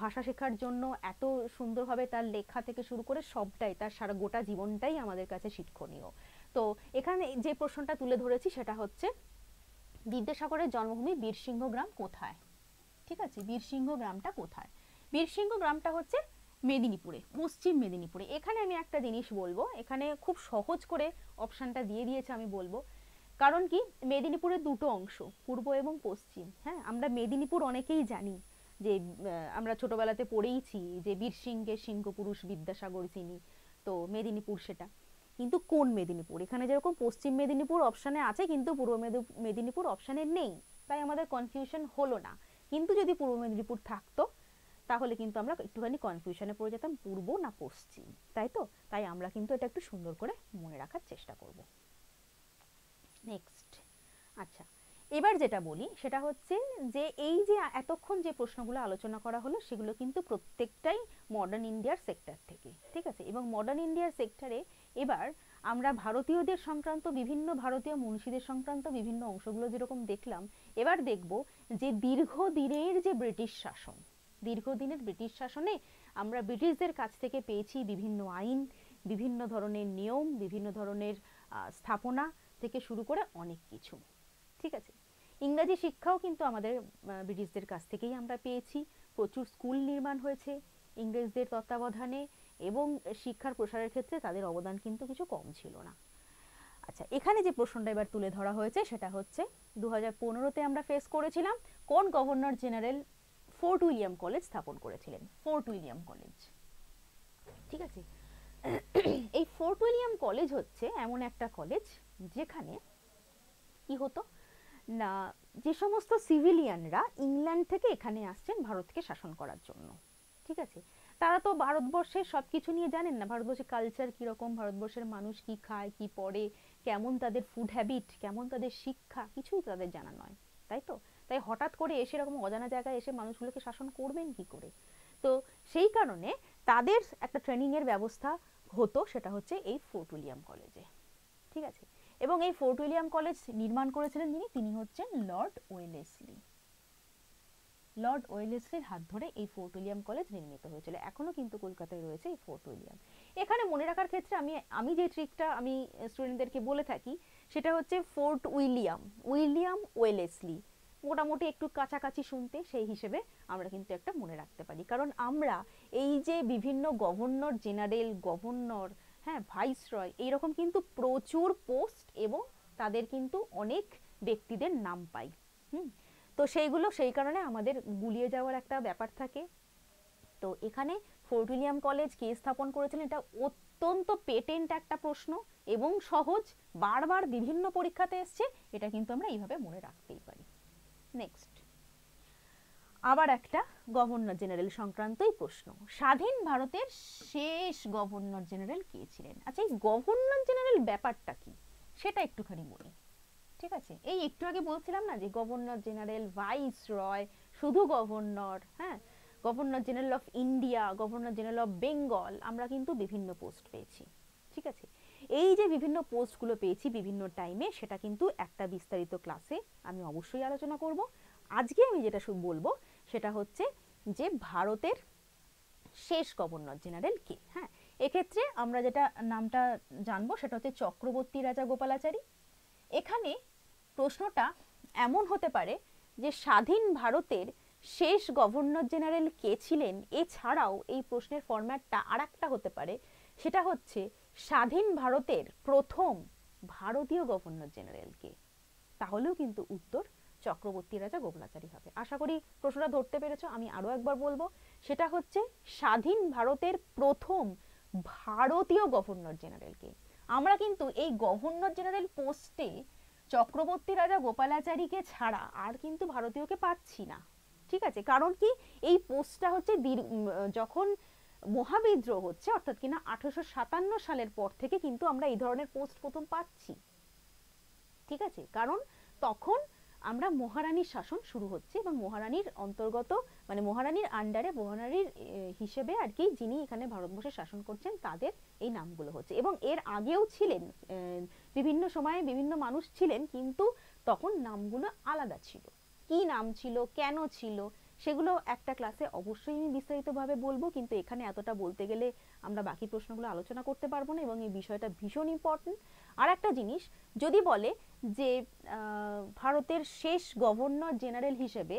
ভাষা শেখার জন্য। এত সুন্দরভাবে তার লেখা থেকে শুরু করে সবটাই, তার সারা গোটা জীবনটাই আমাদের কাছে শিক্ষণীয়। তো এখানে যে প্রশ্নটা তুলে ধরেছি সেটা হচ্ছে, বিদ্যাসাগরের জন্মভূমি বীরসিংহ গ্রাম কোথায়? ঠিক আছে, বীরসিংহ গ্রামটা কোথায়? বীরসিংহ গ্রামটা হচ্ছে মেদিনীপুরে, পশ্চিম মেদিনীপুরে। এখানে আমি একটা জিনিস বলবো, এখানে খুব সহজ করে অপশানটা দিয়ে দিয়েছে, আমি বলবো। কারণ কি, মেদিনীপুরের দুটো অংশ, পূর্ব এবং পশ্চিম। হ্যাঁ, আমরা মেদিনীপুর অনেকেই জানি, যে আমরা ছোটবেলাতে পড়েইছি যে বীরসিংহের সিংহপুরুষ বিদ্যাসাগর যিনি, তো মেদিনীপুর সেটা। কিন্তু কোন মেদিনীপুর? এখানে যেরকম পশ্চিম মেদিনীপুর অপশানে আছে, কিন্তু পূর্ব মেদিনীপুর অপশানে নেই, তাই আমাদের কনফিউশন হলো না। কিন্তু যদি পূর্ব মেদিনীপুর থাকতো, তাহলে কিন্তু আমরা একটুখানি কনফিউশনে পড়ে যেতাম, পূর্ব না পশ্চিম, তাই তো? তাই আমরা কিন্তু এটা একটু সুন্দর করে মনে রাখার চেষ্টা করব। নেক্সট। আচ্ছা, এবার যেটা বলি সেটা হচ্ছে যে এই যে এতক্ষণ যে প্রশ্নগুলো আলোচনা করা হলো, সেগুলো কিন্তু প্রত্যেকটাই মডার্ন ইন্ডিয়ার সেক্টর থেকে, ঠিক আছে? এবং মডার্ন ইন্ডিয়ার সেক্টরে এবার আমরা ভারতীয়দের সংক্রান্ত, বিভিন্ন ভারতীয় মনীষীদের সংক্রান্ত বিভিন্ন অংশগুলো যেরকম দেখলাম, এবার দেখব যে দীর্ঘদিনের যে ব্রিটিশ শাসন, দীর্ঘদিনের ব্রিটিশ শাসনে আমরা ব্রিটিশদের কাছ থেকে পেয়েছি বিভিন্ন আইন, বিভিন্ন ধরনের নিয়ম, বিভিন্ন ধরনের স্থাপনা থেকে শুরু করে অনেক কিছু, ঠিক আছে? ইংরাজি শিক্ষাও কিন্তু আমাদের ব্রিটিশদের কাছ থেকেই আমরা পেয়েছি। প্রচুর স্কুল নির্মাণ হয়েছে ইংরেজদের তত্ত্বাবধানে, এবং শিক্ষার প্রসারের ক্ষেত্রে তাদের অবদান কিন্তু কিছু কম ছিল না। আচ্ছা, এখানে যে প্রশ্নটা এবার তুলে ধরা হয়েছে সেটা হচ্ছে 2015-তে আমরা ফেস করেছিলাম, কোন governor general fort William college স্থাপন করেছিলেন? ফোর্ট উইলিয়াম কলেজ, ঠিক আছে? এই ফোর্ট উইলিয়াম কলেজ হচ্ছে এমন একটা কলেজ যেখানে কি হতো না, যে সমস্ত সিভিলিয়ানরা ইংল্যান্ড থেকে এখানে আসছেন ভারতকে শাসন করার জন্য, ঠিক আছে? তারা তো ভারতবর্ষের সবকিছু নিয়ে জানেন না, ভারতবর্ষের কালচার কিরকম, ভারতবর্ষের মানুষ কি খায়, কি পড়ে, কেমন তাদের ফুড হ্যাবিট, কেমন তাদের শিক্ষা, কিছুই তাদের জানা নয়, তাই তো? তাই হঠাৎ করে এসে এরকম অজানা জায়গায় এসে মানুষগুলোকে শাসন করবেন কি করে? তো সেই কারণে তাদের একটা ট্রেনিং এর ব্যবস্থা হতো, সেটা হচ্ছে এই ফোর্ট উইলিয়াম কলেজে, ঠিক আছে? এবং এই ফোর্ট উইলিয়াম কলেজ নির্মাণ করেছিলেন যিনি, তিনি হচ্ছেন লর্ড ওয়েলেসলি। লর্ড ওয়েলেসলির হাত ধরে এই ফোর্ট উইলিয়াম কলেজ নির্মিত হয়েছিল। এখনো কিন্তু কলকাতায় রয়েছে এই ফোর্ট উইলিয়াম। এখানে মনে রাখার ক্ষেত্রে আমি যে ট্রিকটা আমি স্টুডেন্টদেরকে বলে থাকি সেটা হচ্ছে ফোর্ট উইলিয়াম, উইলিয়াম ওয়েলেসলি, মোটামুটি একটু কাছাকাছি শুনতে, সেই হিসেবে আমরা কিন্তু একটা মনে রাখতে পারি। কারণ আমরা এই যে বিভিন্ন গভর্নর জেনারেল, গভর্নর, হ্যাঁ, ভাইসরয়, এইরকম কিন্তু প্রচুর পোস্ট এবং তাদের কিন্তু অনেক ব্যক্তিদের নাম পাই। তো সেইগুলো সেই কারণে আমাদের গুলিয়ে যাওয়ার একটা ব্যাপার থাকে। তো এখানে ফোর্ট উইলিয়াম কলেজ কে স্থাপন করেছিলেন, এটা অত্যন্ত পেটেন্ট একটা প্রশ্ন এবং সহজ, বারবার বিভিন্ন পরীক্ষাতে এসছে, এটা কিন্তু আমরা এইভাবে মনে রাখতেই পারি। নেক্সট, আবার একটা গভর্নর জেনারেল সংক্রান্তই প্রশ্ন, স্বাধীন ভারতের শেষ গভর্নর জেনারেল কে ছিলেন? আচ্ছা, এই গভর্নর জেনারেল ব্যাপারটা কি সেটা একটুখানি বলি, ঠিক আছে? এই একটু আগে বলছিলাম না যে গভর্নর জেনারেল, ভাইসরয়, শুধু গভর্নর, হ্যাঁ, governor general of India, governor general of Bengal, আমরা কিন্তু বিভিন্ন পোস্ট পেয়েছি, ঠিক আছে? এই যে বিভিন্ন পোস্টগুলো পেয়েছি বিভিন্ন টাইমে, সেটা কিন্তু একটা বিস্তারিত ক্লাসে আমি অবশ্যই আলোচনা করব। আজকে আমি যেটা বলবো সেটা হচ্ছে যে ভারতের শেষ গভর্নর জেনারেল কে। হ্যাঁ, এক্ষেত্রে আমরা যেটা নামটা জানবো সেটা হচ্ছে চক্রবর্তী রাজা গোপালাচারী। এখানে প্রশ্নটা এমন হতে পারে যে স্বাধীন ভারতের শেষ গভর্নর জেনারেল কে ছিলেন, এছাড়াও এই প্রশ্নের ফরম্যাটটা আর একটা হতে পারে, সেটা হচ্ছে স্বাধীন ভারতের প্রথম ভারতীয় গভর্নর জেনারেল কে। তাহলেও কিন্তু উত্তর চক্রবর্তী রাজা গোপালাচারী হবে। আশা করি প্রশ্নটা ধরতে পেরেছো। আমি আরো একবার বলবো, সেটা হচ্ছে স্বাধীন ভারতের প্রথম ভারতীয় গভর্নর জেনারেল কে। আমরা কিন্তু এই গভর্নর জেনারেল পোস্টে চক্রবর্তী রাজা গোপালাচারীকে ছাড়া আর কিন্তু ভারতীয়কে পাচ্ছি না, ঠিক আছে? কারণ কি, এই পোস্টটা হচ্ছে যখন মহাবিদ্রোহ হচ্ছে, অর্থাৎ কিনা 1857 সালের পর থেকে কিন্তু আমরা এই ধরনের পোস্ট প্রথম পাচ্ছি, ঠিক আছে? কারণ তখন আমরা মহারানীর শাসন শুরু হচ্ছে এবং মহারানীর অন্তর্গত, মানে মহারানীর আন্ডারে, মহারানীর হিসেবে আর কি যিনি এখানে ভারতবর্ষে শাসন করছেন তাদের এই নামগুলো হচ্ছে। এবং এর আগেও ছিলেন বিভিন্ন সময়ে বিভিন্ন মানুষ ছিলেন, কিন্তু তখন নামগুলো আলাদা ছিল। কি নাম ছিল, কেন ছিল, সেগুলো একটা ক্লাসে অবশ্যই আমি বিস্তারিতভাবে বলবো, কিন্তু এখানে এতটা বলতে গেলে আমরা বাকি প্রশ্নগুলো আলোচনা করতে পারবো না এবং এই বিষয়টা ভীষণ ইম্পর্টেন্ট। আর একটা জিনিস, যদি বলে যে ভারতের শেষ গভর্নর জেনারেল হিসেবে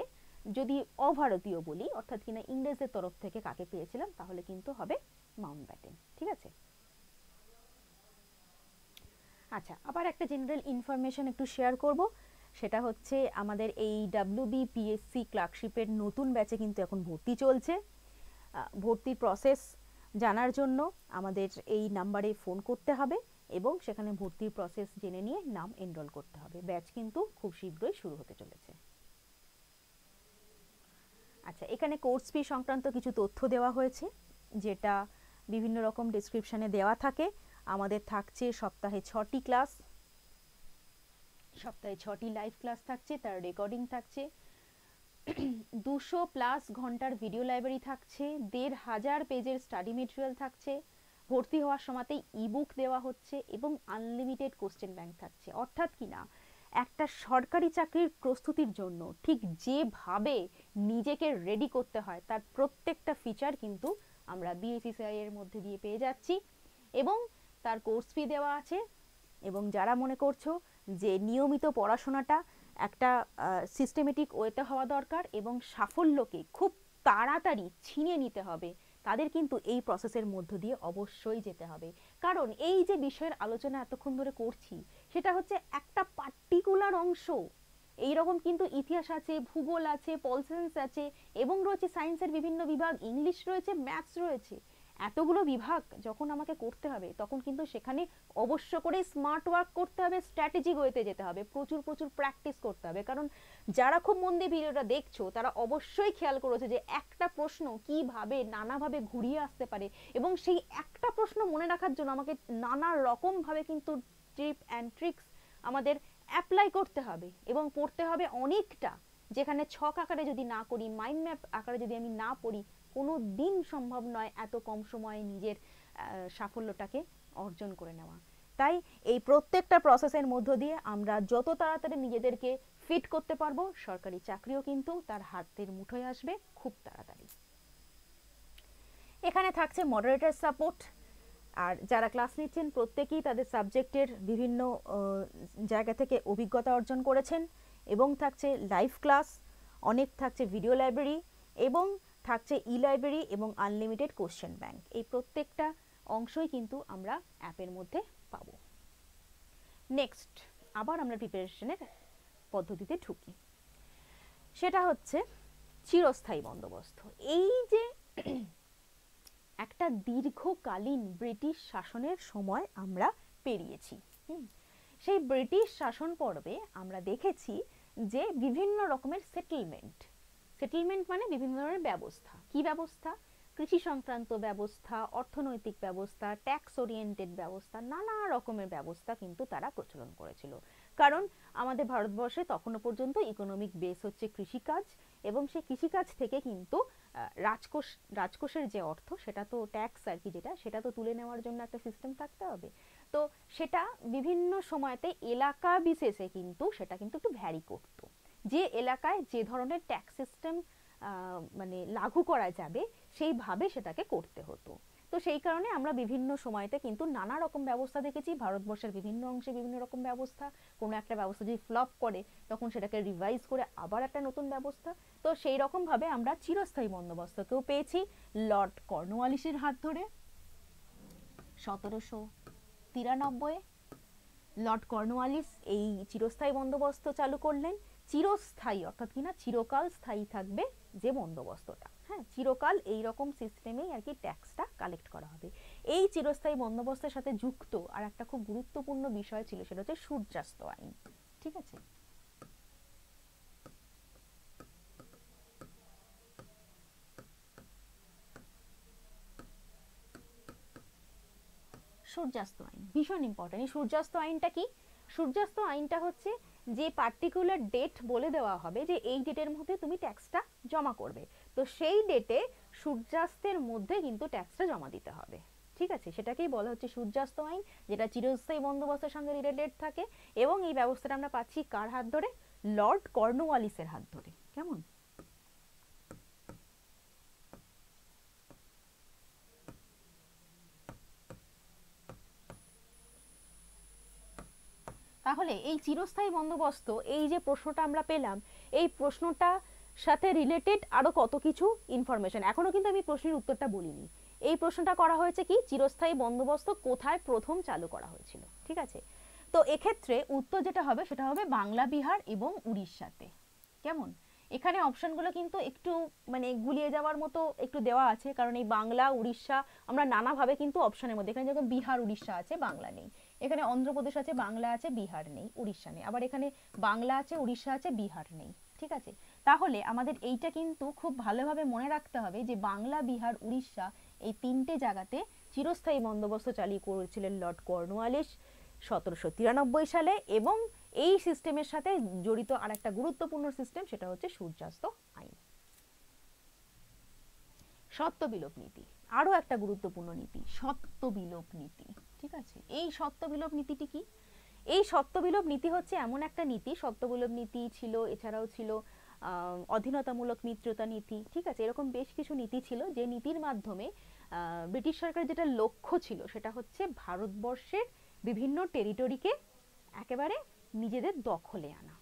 যদি অভারতীয় বলি, অর্থাৎ কিনা ইংরেজদের তরফ থেকে কাকে পেয়েছিলাম, তাহলে কিন্তু হবে মাউন্টব্যাটেন, ঠিক আছে? আচ্ছা, আবার একটা জেনারেল ইনফরমেশন একটু শেয়ার করব, সেটা হচ্ছে আমাদের এই WBPSC ক্লার্কশিপের নতুন ব্যাচে কিন্তু এখন ভর্তি চলছে। ভর্তির প্রসেস জানার জন্য আমাদের এই নাম্বারে ফোন করতে হবে এবং সেখানে ভর্তির প্রসেস জেনে নিয়ে নাম এনরোল করতে হবে। ব্যাচ কিন্তু খুব শীঘ্রই শুরু হতে চলেছে। আচ্ছা, এখানে কোর্স ফি সংক্রান্ত কিছু তথ্য দেওয়া হয়েছে, যেটা বিভিন্ন রকম ডেসক্রিপশনে দেওয়া থাকে। আমাদের থাকছে সপ্তাহে 6টি ক্লাস, সপ্তাহে 6টি লাইভ ক্লাস থাকছে, তার রেকর্ডিং থাকছে, 200+ ঘন্টার ভিডিও লাইব্রেরি থাকছে, 1500 পেজের স্টাডি মেটেরিয়াল থাকছে, ভর্তি হওয়ার সময়তেই ইবুক দেওয়া হচ্ছে এবং আনলিমিটেড কোশ্চেন ব্যাংক থাকছে। অর্থাৎ কিনা একটা সরকারি চাকরির প্রস্তুতির জন্য ঠিক যেভাবে নিজেকে রেডি করতে হয় তার প্রত্যেকটা ফিচার কিন্তু আমরা BSCCI এর মধ্যে দিয়ে পেয়ে যাচ্ছি এবং তার কোর্স ফি দেওয়া আছে। এবং যারা মনে করছো যে নিয়মিত পড়াশোনাটা একটা সিস্টেমেটিক ওয়েতে হওয়া দরকার এবং সাফল্যকে খুব তাড়াতাড়ি ছিনিয়ে নিতে হবে, তাদের কিন্তু এই প্রসেসের মধ্য দিয়ে অবশ্যই যেতে হবে। কারণ এই যে বিষয়ের আলোচনা এতক্ষণ ধরে করছি, সেটা হচ্ছে একটা পার্টিকুলার অংশ। এইরকম কিন্তু ইতিহাস আছে, ভূগোল আছে, পল সায়েন্স আছে এবং রয়েছে সায়েন্সের বিভিন্ন বিভাগ, ইংলিশ রয়েছে, ম্যাথস রয়েছে। এতগুলো বিভাগ যখন আমাকে করতে হবে, তখন কিন্তু সেখানে অবশ্য করে স্মার্ট ওয়ার্ক করতে হবে, স্ট্র্যাটেজিক ওয়েতে যেতে হবে, প্রচুর প্রচুর প্র্যাকটিস করতে হবে। কারণ যারা খুব মন দিয়ে ভিডিওটা দেখছো, তারা অবশ্যই খেয়াল করেছে যে একটা প্রশ্ন কিভাবে নানাভাবে ঘুরিয়ে আসতে পারে এবং সেই একটা প্রশ্ন মনে রাখার জন্য আমাকে নানা রকমভাবে কিন্তু টিপ অ্যান্ড ট্রিক্স আমাদের অ্যাপ্লাই করতে হবে এবং পড়তে হবে অনেকটা। যেখানে ছক আকারে যদি না করি, মাইন্ড ম্যাপ আকারে যদি আমি না পড়ি, কোনো দিন সম্ভব নয় এত কম সময়ে নিজের সাফল্যটাকে অর্জন করে নেওয়া। তাই এই প্রত্যেকটা প্রসেসের মধ্য দিয়ে আমরা যত তাড়াতাড়ি নিজেদেরকে ফিট করতে পারবো, সরকারি চাকরিও কিন্তু তার হাতের মুঠোয় আসবে খুব তাড়াতাড়ি। এখানে থাকছে মডারেটর সাপোর্ট, আর যারা ক্লাস নিচ্ছেন প্রত্যেকেই তাদের সাবজেক্টের বিভিন্ন জায়গা থেকে অভিজ্ঞতা অর্জন করেছেন এবং থাকছে লাইভ ক্লাস, অনেক থাকছে ভিডিও লাইব্রেরি এবং থাকছে ই লাইব্রেরি এবং আনলিমিটেড কোশ্চেন ব্যাংক। এই প্রত্যেকটা অংশই কিন্তু আমরা অ্যাপের মধ্যে পাবো। নেক্সট, আবার আমরা প্রিপারেশনের পদ্ধতিতে ঢুকি, সেটা হচ্ছে চিরস্থায়ী বন্দোবস্ত। এই যে একটা দীর্ঘকালীন ব্রিটিশ শাসনের সময় আমরা পেরিয়েছি, সেই ব্রিটিশ শাসন পর্বে আমরা দেখেছি যে বিভিন্ন রকমের সেটেলমেন্ট মানে বিভিন্ন ধরনের ব্যবস্থা। কি ব্যবস্থা? কৃষি সংক্রান্ত ব্যবস্থা, অর্থনৈতিক ব্যবস্থা, ট্যাক্স ওরিয়েন্টেড ব্যবস্থা, নানা রকমের ব্যবস্থা কিন্তু তারা প্রচলন করেছিল। কারণ আমাদের ভারতবর্ষে তখনও পর্যন্ত ইকোনমিক বেস হচ্ছে কৃষিকাজ এবং সেই কৃষিকাজ থেকে কিন্তু রাজকোষের যে অর্থ, সেটা তো ট্যাক্স আর কি, সেটা তো তুলে নেওয়ার জন্য একটা সিস্টেম থাকতে হবে। তো সেটা বিভিন্ন সময়তে এলাকা বিশেষে কিন্তু সেটা কিন্তু একটু ভ্যারি করতো। যে এলাকায় যে ধরনের ট্যাক্স সিস্টেম মানে লাগু করা যাবে সেইভাবে সেটাকে করতে হতো। তো সেই কারণে আমরা বিভিন্ন সময়তে কিন্তু নানা রকম ব্যবস্থা দেখেছি, ভারতবর্ষের বিভিন্ন অংশে বিভিন্ন রকম ব্যবস্থা। কোনো একটা ব্যবস্থা যদি ফ্লপ করে তখন সেটাকে রিভাইজ করে আবার একটা নতুন ব্যবস্থা। তো সেই রকমভাবে আমরা চিরস্থায়ী বন্দোবস্তকেও পেয়েছি লর্ড কর্নওয়ালিসের হাত ধরে 1793। লর্ড কর্নওয়ালিস এই চিরস্থায়ী বন্দোবস্ত চালু করলেন। চিরস্থায়ী অর্থাৎ কিনা চিরকাল স্থায়ী থাকবে যে বন্দোবস্তটা, হ্যাঁ, চিরকাল এই রকম সিস্টেমেই আর কি ট্যাক্সটা কালেক্ট করা হবে। এই চিরস্থায়ী বন্দোবস্তের সাথে যুক্ত আর একটা খুব গুরুত্বপূর্ণ বিষয় ছিল, সেটা হচ্ছে সূর্যাস্ত আইন। ঠিক আছে, সূর্যাস্ত আইন ভীষণ ইম্পর্টেন্ট। এই সূর্যাস্ত আইনটা কি? সূর্যাস্ত আইনটা হচ্ছে যে পার্টিকুলার ডেট বলে দেওয়া হবে যে এই ডেটের মধ্যে তুমি ট্যাক্সটা জমা করবে, তো সেই ডেটে সূর্যাস্তের মধ্যে কিন্তু ট্যাক্সটা জমা দিতে হবে। ঠিক আছে, সেটাকেই বলা হচ্ছে সূর্যাস্ত আইন, যেটা চিরস্থায়ী বন্দোবস্তের সঙ্গে রিলেটেড থাকে। এবং এই ব্যবস্থাটা আমরা পাচ্ছি কার হাত ধরে? লর্ড কর্নওয়ালিসের হাত ধরে। কেমন? তাহলে এই চিরস্থায়ী বন্দোবস্ত, এই যে প্রশ্নটা আমরা পেলাম, এই প্রশ্নটা সাথে রিলেটেড আরো কত কিছু ইনফরমেশন, এখনো কিন্তু আমি প্রশ্নের উত্তরটা বলিনি। এই প্রশ্নটা করা হয়েছে কি, চিরস্থায়ী বন্দোবস্ত কোথায় প্রথম চালু করা হয়েছিল। ঠিক আছে, তো এক্ষেত্রে উত্তর যেটা হবে সেটা হবে বাংলা, বিহার এবং উড়িষ্যাতে। কেমন? এখানে অপশনগুলো কিন্তু একটু মানে গুলিয়ে যাওয়ার মতো একটু দেওয়া আছে, কারণ এই বাংলা উড়িষ্যা আমরা নানাভাবে কিন্তু অপশনের মধ্যে, এখানে যেমন বিহার উড়িষ্যা আছে, বাংলা নেই। এখানে অন্ধ্রপ্রদেশ আছে, বাংলা আছে, বিহার নেই, উড়িষ্যা নেই। আবার এখানে বাংলা আছে, উড়িষ্যা আছে, বিহার নেই। ঠিক আছে, তাহলে আমাদের এইটা কিন্তু খুব ভালোভাবে মনে রাখতে হবে যে বাংলা, বিহার, উড়িষ্যা এই তিনটে জায়গাতে চিরস্থায়ী বন্দোবস্ত চালু করেছিলেন লর্ড কর্নওয়ালিস 1793 সালে। এবং এই সিস্টেমের সাথে জড়িত আর একটা গুরুত্বপূর্ণ সিস্টেম, সেটা হচ্ছে সূর্যাস্ত আইন। সত্ত্ব বিলোপ নীতি আরো একটা গুরুত্বপূর্ণ নীতি, সত্ত্ব বিলোপ নীতি। ঠিক আছে, এই সত্ত্ব বিলোপ নীতিটি কি? এই সত্ত্ব বিলোপ নীতি হচ্ছে এমন একটা নীতি, সত্ত্ব বিলোপ নীতি ছিল, এছাড়াও ছিল অধীনতামূলক মিত্রতা নীতি। ঠিক আছে, এরকম বেশ কিছু নীতি ছিল, যে নীতির মাধ্যমে ব্রিটিশ সরকারের যেটা লক্ষ্য ছিল সেটা হচ্ছে ভারতবর্ষের বিভিন্ন টেরিটরিকে একেবারে নিজেদের দখলে আনা।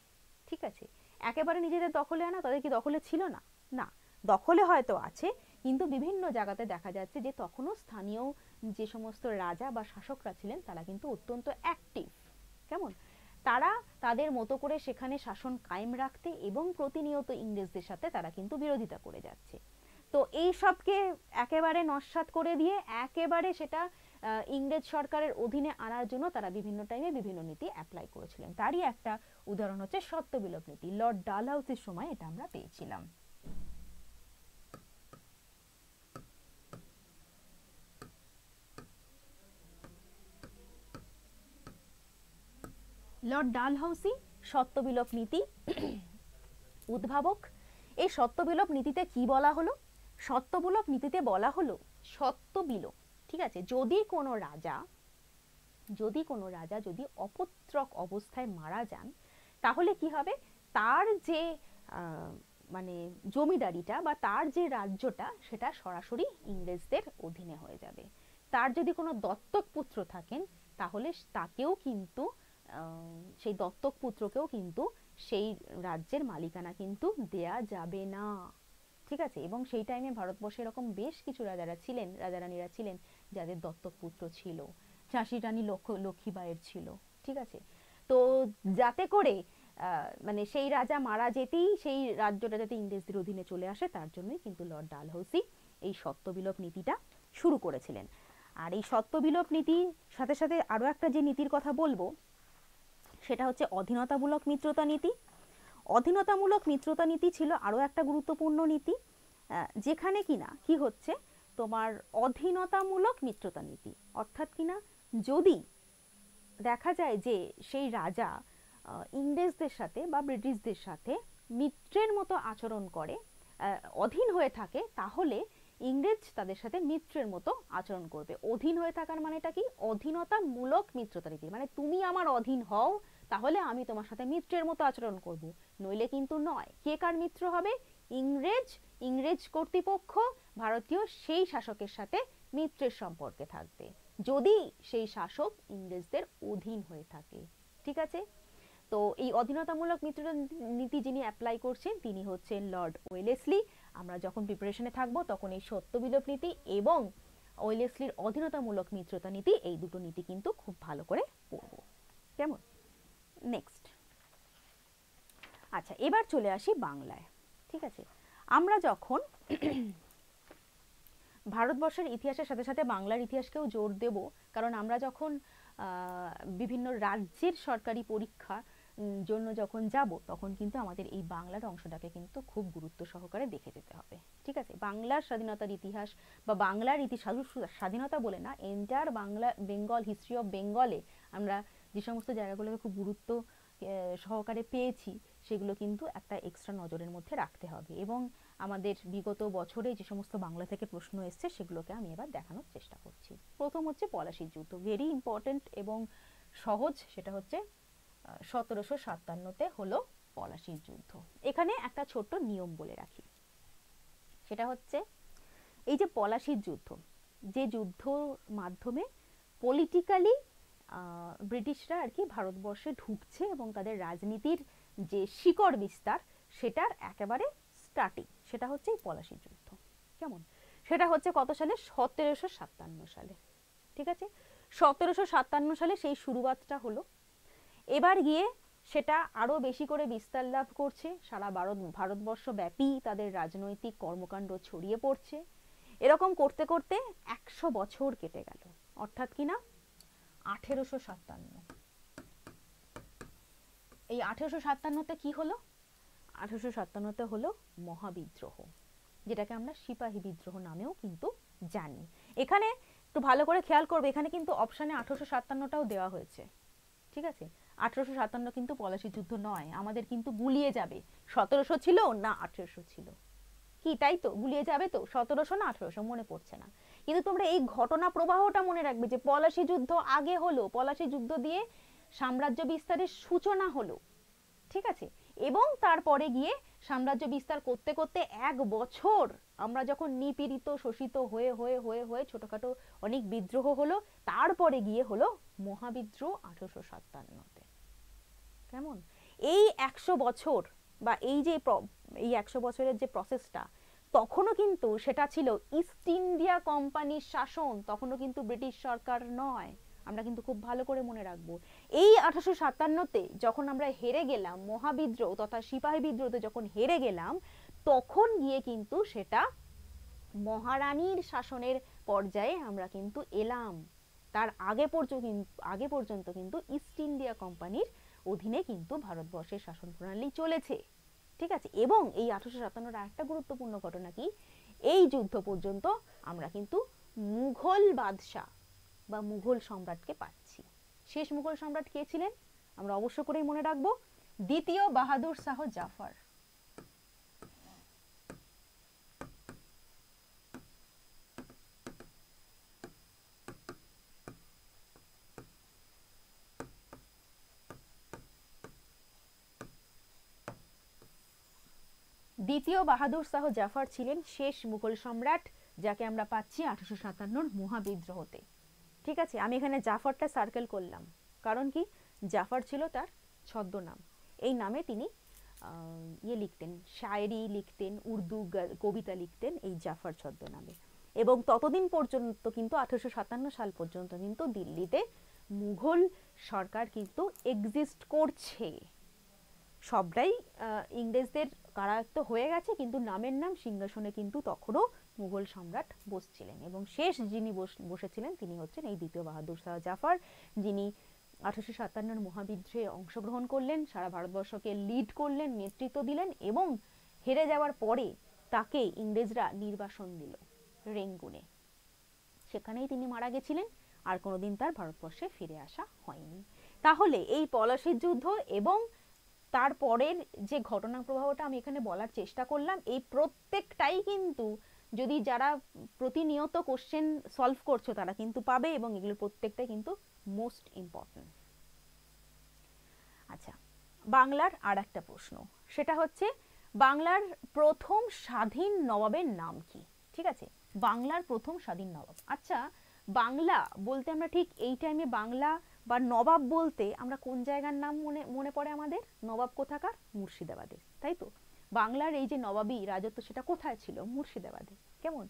ঠিক আছে, একেবারে নিজেদের দখলে আনা, তাদের কি দখলে ছিল না? না, দখলে হয়তো আছে, কিন্তু বিভিন্ন জায়গাতে দেখা যাচ্ছে যে তখনও স্থানীয় যে সমস্ত রাজা বা শাসকরা ছিলেন তারা কিন্তু অত্যন্ত অ্যাক্টিভ। কেমন? তারা তাদের মতো করে সেখানে শাসন কায়েম রাখতে এবং প্রতিনিয়ত ইংরেজদের সাথে তারা কিন্তু বিরোধিতা করে যাচ্ছে। তো এই সবকে একেবারে নস্যাৎ করে দিয়ে একেবারে সেটা ইংরেজ সরকারের অধীনে আনার জন্য তারা বিভিন্ন টাইমে বিভিন্ন নীতি অ্যাপ্লাই করেছিলেন। তারই একটা উদাহরণ হচ্ছে সত্ত্ব বিলোপ নীতি। লর্ড ডালহাউসির সময় এটা আমরা পেয়েছিলাম। লর্ড ডালহাউসি সত্ত্ব বিলোপ নীতি উদ্ভাবক। এই সত্ত্ব বিলোপ নীতিতে কি বলা হলো? সত্ত্ব বিলোপ নীতিতে বলা হলো সত্ত্ব বিলোপ। ঠিক আছে, যদি কোনো রাজা যদি অপুত্রক অবস্থায় মারা যান, তাহলে কি হবে? তার যে মানে জমিদারিটা বা তার যে রাজ্যটা সেটা সরাসরি ইংরেজদের অধীনে হয়ে যাবে। তার যদি কোনো দত্তক পুত্র থাকেন, তাহলে তাকেও কিন্তু সেই দত্তক পুত্রকেও কিন্তু সেই রাজ্যের মালিকানা কিন্তু দেয়া যাবে না। ঠিক আছে, এবং সেই টাইমে ভারতবর্ষে এরকম বেশ কিছু রাজা রানীরা ছিলেন যাদের দত্তক পুত্র ছিল। ঝাঁসির রানী লক্ষ্মীবাইয়ের ছিল। ঠিক আছে, তো যাতে করে মানে সেই রাজা মারা যেতেই সেই রাজ্যটা যাতে ইংরেজদের অধীনে চলে আসে, তার জন্যই কিন্তু লর্ড ডালহাউসি এই সত্ত্ব বিলোপ নীতিটা শুরু করেছিলেন। আর এই সত্ত্ব বিলোপ নীতির সাথে সাথে আরো একটা যে নীতির কথা বলবো সেটা হচ্ছে অধীনতামূলক মিত্রতা নীতি। অধীনতামূলক মিত্রতা নীতি ছিল আরো একটা গুরুত্বপূর্ণ নীতি, যেখানে কিনা কি হচ্ছে তোমার অধীনতামূলক মিত্রতা নীতি, অর্থাৎ কিনা যদি দেখা যায় যে সেই রাজা ইংরেজদের সাথে বা ব্রিটিশদের সাথে মিত্রের মতো আচরণ করে, অধীন হয়ে থাকে, তাহলে ইংরেজ তাদের সাথে মিত্রের মতো আচরণ করবে। অধীন হয়ে থাকার মানেটা কি? অধীনতামূলক মিত্রতা নীতি, মানে তুমি আমার অধীন হও, তাহলে আমি তোমার সাথে মিত্রের মতো আচরণ করব, নইলে কিন্তু নয়। কে কার মিত্র হবে? ইংরেজ কর্তৃপক্ষ ভারতীয় সেই শাসকের সাথে মিত্রের সম্পর্কে থাকবে, যদি সেই শাসক ইংরেজদের অধীন হয়ে থাকে। ঠিক আছে? তো এই অধীনতামূলক মিত্রতা নীতি যিনি অ্যাপ্লাই করছেন তিনি হচ্ছেন লর্ড ওয়েলেসলি। আমরা যখন প্রিপারেশনে থাকবো তখন এই সত্য বিলোপ নীতি এবং ওয়েলেসলির অধীনতামূলক মিত্রতা নীতি, এই দুটো নীতি কিন্তু খুব ভালো করে পড়ব। কেমন? নেক্সট। আচ্ছা, এবার চলে আসি বাংলায়। ঠিক আছে, আমরা যখন ভারতবর্ষের ইতিহাসের সাথে সাথে বাংলার ইতিহাসকেও জোর দেব, কারণ আমরা যখন বিভিন্ন রাজ্যের সরকারি পরীক্ষা জন্য যখন যাব তখন কিন্তু আমাদের এই বাংলার অংশটাকে কিন্তু খুব গুরুত্ব সহকারে দেখে যেতে হবে। ঠিক আছে? বাংলার স্বাধীনতার ইতিহাস বা বাংলার স্বাধীনতা বলে না, entire Bangla Bengal history of বেঙ্গলে আমরা যে সমস্ত জায়গাগুলোকে খুব গুরুত্ব সহকারে পেয়েছি সেগুলো কিন্তু একটা এক্সট্রা নজরের মধ্যে রাখতে হবে। এবং আমাদের বিগত বছরে যে সমস্ত বাংলা থেকে প্রশ্ন এসছে সেগুলোকে আমি এবার দেখানোর চেষ্টা করছি। প্রথম হচ্ছে পলাশীর যুদ্ধ, ভেরি ইম্পর্টেন্ট এবং সহজ। সেটা হচ্ছে 1757-তে হলো পলাশীর যুদ্ধ। এখানে একটা ছোট্ট নিয়ম বলে রাখি, সেটা হচ্ছে এই যে পলাশীর যুদ্ধ, যে যুদ্ধর মাধ্যমে পলিটিক্যালি ব্রিটিশরা আর কি ভারতবর্ষে ঢুকছে এবং তাদের রাজনীতির যে শিকড় বিস্তার সেটার একেবারে স্টার্টিং, সেটা হচ্ছে এই পলাশীর যুদ্ধ। কেমন? সেটা হচ্ছে কত সালে? 1757 সালে। ঠিক আছে? 1757 সালে সেই শুরুয়াতটা হলো। এবার গিয়ে সেটা আরো বেশি করে বিস্তার লাভ করছে, সারা ভারতবর্ষ ব্যাপী তাদের রাজনৈতিক কর্মকাণ্ড ছড়িয়ে পড়ছে। এরকম করতে করতে 100 বছর কেটে গেল, অর্থাৎ কিনা 1857। এই 1857-তে কি হলো? 1857-তে হলো মহাবিদ্রোহ, যেটাকে আমরা সিপাহী বিদ্রোহ নামেও কিন্তু জানি। এখানে একটু ভালো করে খেয়াল করবে, এখানে কিন্তু অপশানে 1857টাও দেওয়া হয়েছে। ঠিক আছে? 1857 কিন্তু পলাশী যুদ্ধ নয়, আমাদের কিন্তু গুলিয়ে যাবে 1700 ছিল না 1800 ছিল, কি তাই তো? গুলিয়ে যাবে তো 1700 না 1800, মনে পড়ছে না। কিন্তু তোমরা এই ঘটনা প্রবাহটা মনে রাখবে যে পলাশী যুদ্ধ আগে হলো, পলাশী যুদ্ধ দিয়ে সাম্রাজ্য বিস্তারের সূচনা হলো। ঠিক আছে? এবং তারপরে গিয়ে সাম্রাজ্য বিস্তার করতে করতে 1 বছর আমরা যখন নিপীড়িত শোষিত হয়ে হয়ে হয়ে হয়ে ছোটখাটো অনেক বিদ্রোহ হলো, তারপরে গিয়ে হলো মহাবিদ্রোহ 1857-তে। কেমন? এই 100 বছর বা এই 100 বছরের যে প্রসেসটা, তখনও কিন্তু সেটা ছিল ইস্ট ইন্ডিয়া কোম্পানির শাসন, তখনও কিন্তু ব্রিটিশ সরকার নয়। আমরা কিন্তু খুব ভালো করে মনে রাখবো। এই 1857-তে যখন আমরা হেরে গেলাম, মহাবিদ্রোহ তথা সিপাহী বিদ্রোহতে যখন হেরে গেলাম, তখন গিয়ে কিন্তু সেটা মহারানীর শাসনের পর্যায়ে আমরা কিন্তু এলাম। তার আগে পর্যন্ত কিন্তু ইস্ট ইন্ডিয়া কোম্পানির অধীনে কিন্তু ভারতবর্ষের শাসন প্রণালী চলেছে। ঠিক আছে? এবং এই 1857-র আরেকটা গুরুত্বপূর্ণ ঘটনা কি, এই যুদ্ধ পর্যন্ত আমরা কিন্তু মুঘল বাদশাহ বা মুঘল সম্রাটকে পাচ্ছি। শেষ মুঘল সম্রাট কে ছিলেন? আমরা অবশ্য করেই মনে রাখবো, দ্বিতীয় বাহাদুর শাহ জাফর। দ্বিতীয় বাহাদুর শাহ জাফর ছিলেন শেষ মুঘল সম্রাট, যাকে আমরা পাচ্ছি 1857-র মহাবিদ্রোহতে। ঠিক আছে? আমি এখানে জাফরটা সার্কেল করলাম, কারণ কি, জাফর ছিল তার ছদ্মনাম। এই নামে তিনি লিখতেন, শায়েরি লিখতেন, উর্দু কবিতা লিখতেন এই জাফর ছদ্মনামে। এবং ততদিন পর্যন্ত কিন্তু 1857 সাল পর্যন্ত কিন্তু দিল্লিতে মুঘল সরকার কিন্তু এক্সিস্ট করছে। সবটাই ইংরেজদের কারায়ত্ত হয়ে গেছে, কিন্তু নামের নাম সিংহাসনে কিন্তু তখনও মুঘল সম্রাট বসছিলেন। এবং শেষ যিনি বসেছিলেন তিনি হচ্ছেন এই দ্বিতীয় বাহাদুর শাহ জাফর, যিনি 1857-র মহাবিদ্রোহে অংশগ্রহণ করলেন, সারা ভারতবর্ষকে লিড করলেন, নেতৃত্ব দিলেন, এবং হেরে যাওয়ার পরে তাকে ইংরেজরা নির্বাসন দিল রেঙ্গুনে। সেখানেই তিনি মারা গেছিলেন, আর কোনোদিন তার ভারতবর্ষে ফিরে আসা হয়নি। তাহলে এই পলাশীর যুদ্ধ এবং তারপরের যে ঘটনা প্রবাহটা আমি এখানে বলার চেষ্টা করলাম, এই প্রত্যেকটাই কিন্তু যদি যারা প্রতিনিয়ত কোশ্চেন সলভ করছো তারা কিন্তু পাবে, এবং এগুলোর প্রত্যেকটাই কিন্তু মোস্ট ইম্পর্টেন্ট। আচ্ছা, বাংলার আর একটা প্রশ্ন, সেটা হচ্ছে বাংলার প্রথম স্বাধীন নবাবের নাম কি? ঠিক আছে, বাংলার প্রথম স্বাধীন নবাব। আচ্ছা, বাংলা বলতে আমরা ঠিক এই টাইমে বাংলা বা নবাব বলতে আমরা কোন জায়গার নাম মনে মনে পড়ে আমাদের? নবাব কোথাকার? মুর্শিদাবাদের, তাই তো? বাংলার এই যে নবাবী রাজত্ব সেটা কোথায় ছিল? মুর্শিদাবাদে। কেমন?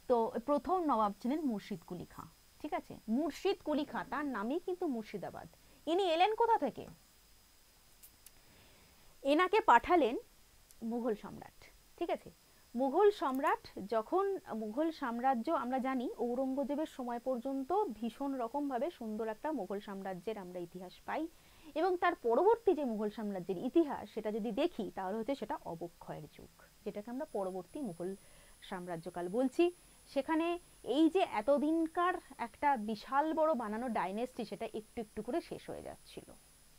তো প্রথম নবাব ছিলেন মুর্শিদ কুলি খাঁ। ঠিক আছে, মুর্শিদ কুলি খাঁ, তার নামই কিন্তু মুর্শিদাবাদ। ইনি এলেন কোথা থেকে? এনাকে পাঠালেন মুঘল সম্রাট। ঠিক আছে, মুঘল সম্রাট যখন, মুঘল সাম্রাজ্য আমরা জানি ঔরঙ্গজেবের সময় পর্যন্ত ভীষণ রকমভাবে সুন্দর একটা মুঘল সাম্রাজ্যের আমরা ইতিহাস পাই, এবং তার পরবর্তী যে মুঘল সাম্রাজ্যের ইতিহাস সেটা যদি দেখি তাহলে হচ্ছে সেটা অবক্ষয়ের যুগ, যেটাকে আমরা পরবর্তী মুঘল সাম্রাজ্যকাল বলছি। সেখানে এই যে এতদিনকার একটা বিশাল বড় বানানো ডাইনেস্টি সেটা একটু একটু করে শেষ হয়ে যাচ্ছিল।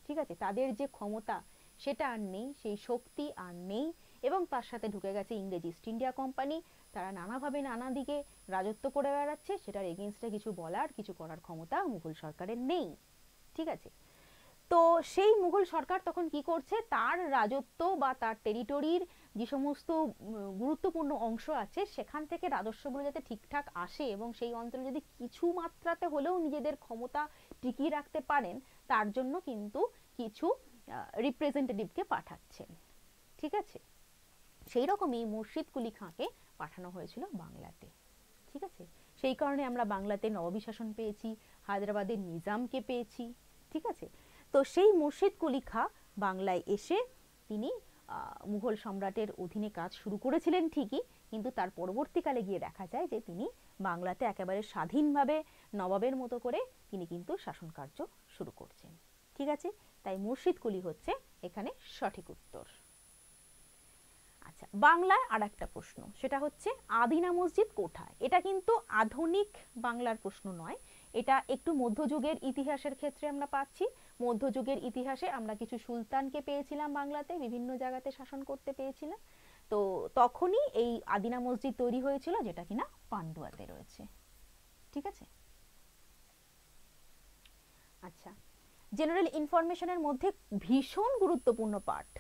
ঠিক আছে, তাদের যে ক্ষমতা সেটা আর নেই, সেই শক্তি আর নেই, এবং তার সাথে ঢুকে গেছে ইংরেজ ইস্ট ইন্ডিয়া কোম্পানি। তারা নানাভাবে নানা দিকে রাজত্ব করে বেড়াচ্ছে, সেটার এগেনস্টে কিছু বলার কিছু করার ক্ষমতা মুঘল সরকারের নেই। ঠিক আছে, তো সেই মুঘল সরকার তখন কি করছে, তার রাজত্ব বা তার টেরিটরির যে সমস্ত গুরুত্বপূর্ণ অংশ আছে সেখান থেকে রাজস্বগুলো যাতে ঠিকঠাক আসে এবং সেই অঞ্চলে যদি কিছু মাত্রাতে হলেও নিজেদের ক্ষমতা টিকিয়ে রাখতে পারেন, তার জন্য কিন্তু কিছু রিপ্রেজেন্টেটিভকে পাঠাচ্ছেন। ঠিক আছে, সেই রকমই মুর্শিদ কুলি খাঁকে পাঠানো হয়েছিল বাংলাতে। ঠিক আছে, সেই কারণে আমরা বাংলাতে নবাবী শাসন পেয়েছি, হায়দ্রাবাদের নিজামকে পেয়েছি। ঠিক আছে, তো সেই মুর্শিদ কুলি খাঁ বাংলায় এসে তিনি মুঘল সম্রাটের অধীনে কাজ শুরু করেছিলেন ঠিকই, কিন্তু তার পরবর্তীকালে গিয়ে দেখা যায় যে তিনি বাংলাতে একেবারে স্বাধীনভাবে নবাবের মতো করে তিনি কিন্তু শাসন কার্য শুরু করছেন। ঠিক আছে, তাই মুর্শিদ কুলি হচ্ছে এখানে সঠিক উত্তর। আচ্ছা, বাংলায় আর একটা প্রশ্ন, সেটা হচ্ছে আদিনা মসজিদ কোথায়? এটা কিন্তু আধুনিক বাংলার প্রশ্ন নয়, এটা একটু মধ্যযুগের ইতিহাসের ক্ষেত্রে আমরা পাচ্ছি। মধ্যযুগের ইতিহাসে আমরা কিছু সুলতানকে পেয়েছিলাম বাংলাতে, বিভিন্ন জায়গাতে শাসন করতে পেয়েছিলাম, তো তখনই এই আদিনা মসজিদ তৈরি হয়েছিল, যেটা কিনা পান্ডুয়াতে রয়েছে। ঠিক আছে, আচ্ছা, জেনারেল ইনফরমেশনের মধ্যে ভীষণ গুরুত্বপূর্ণ পার্ট,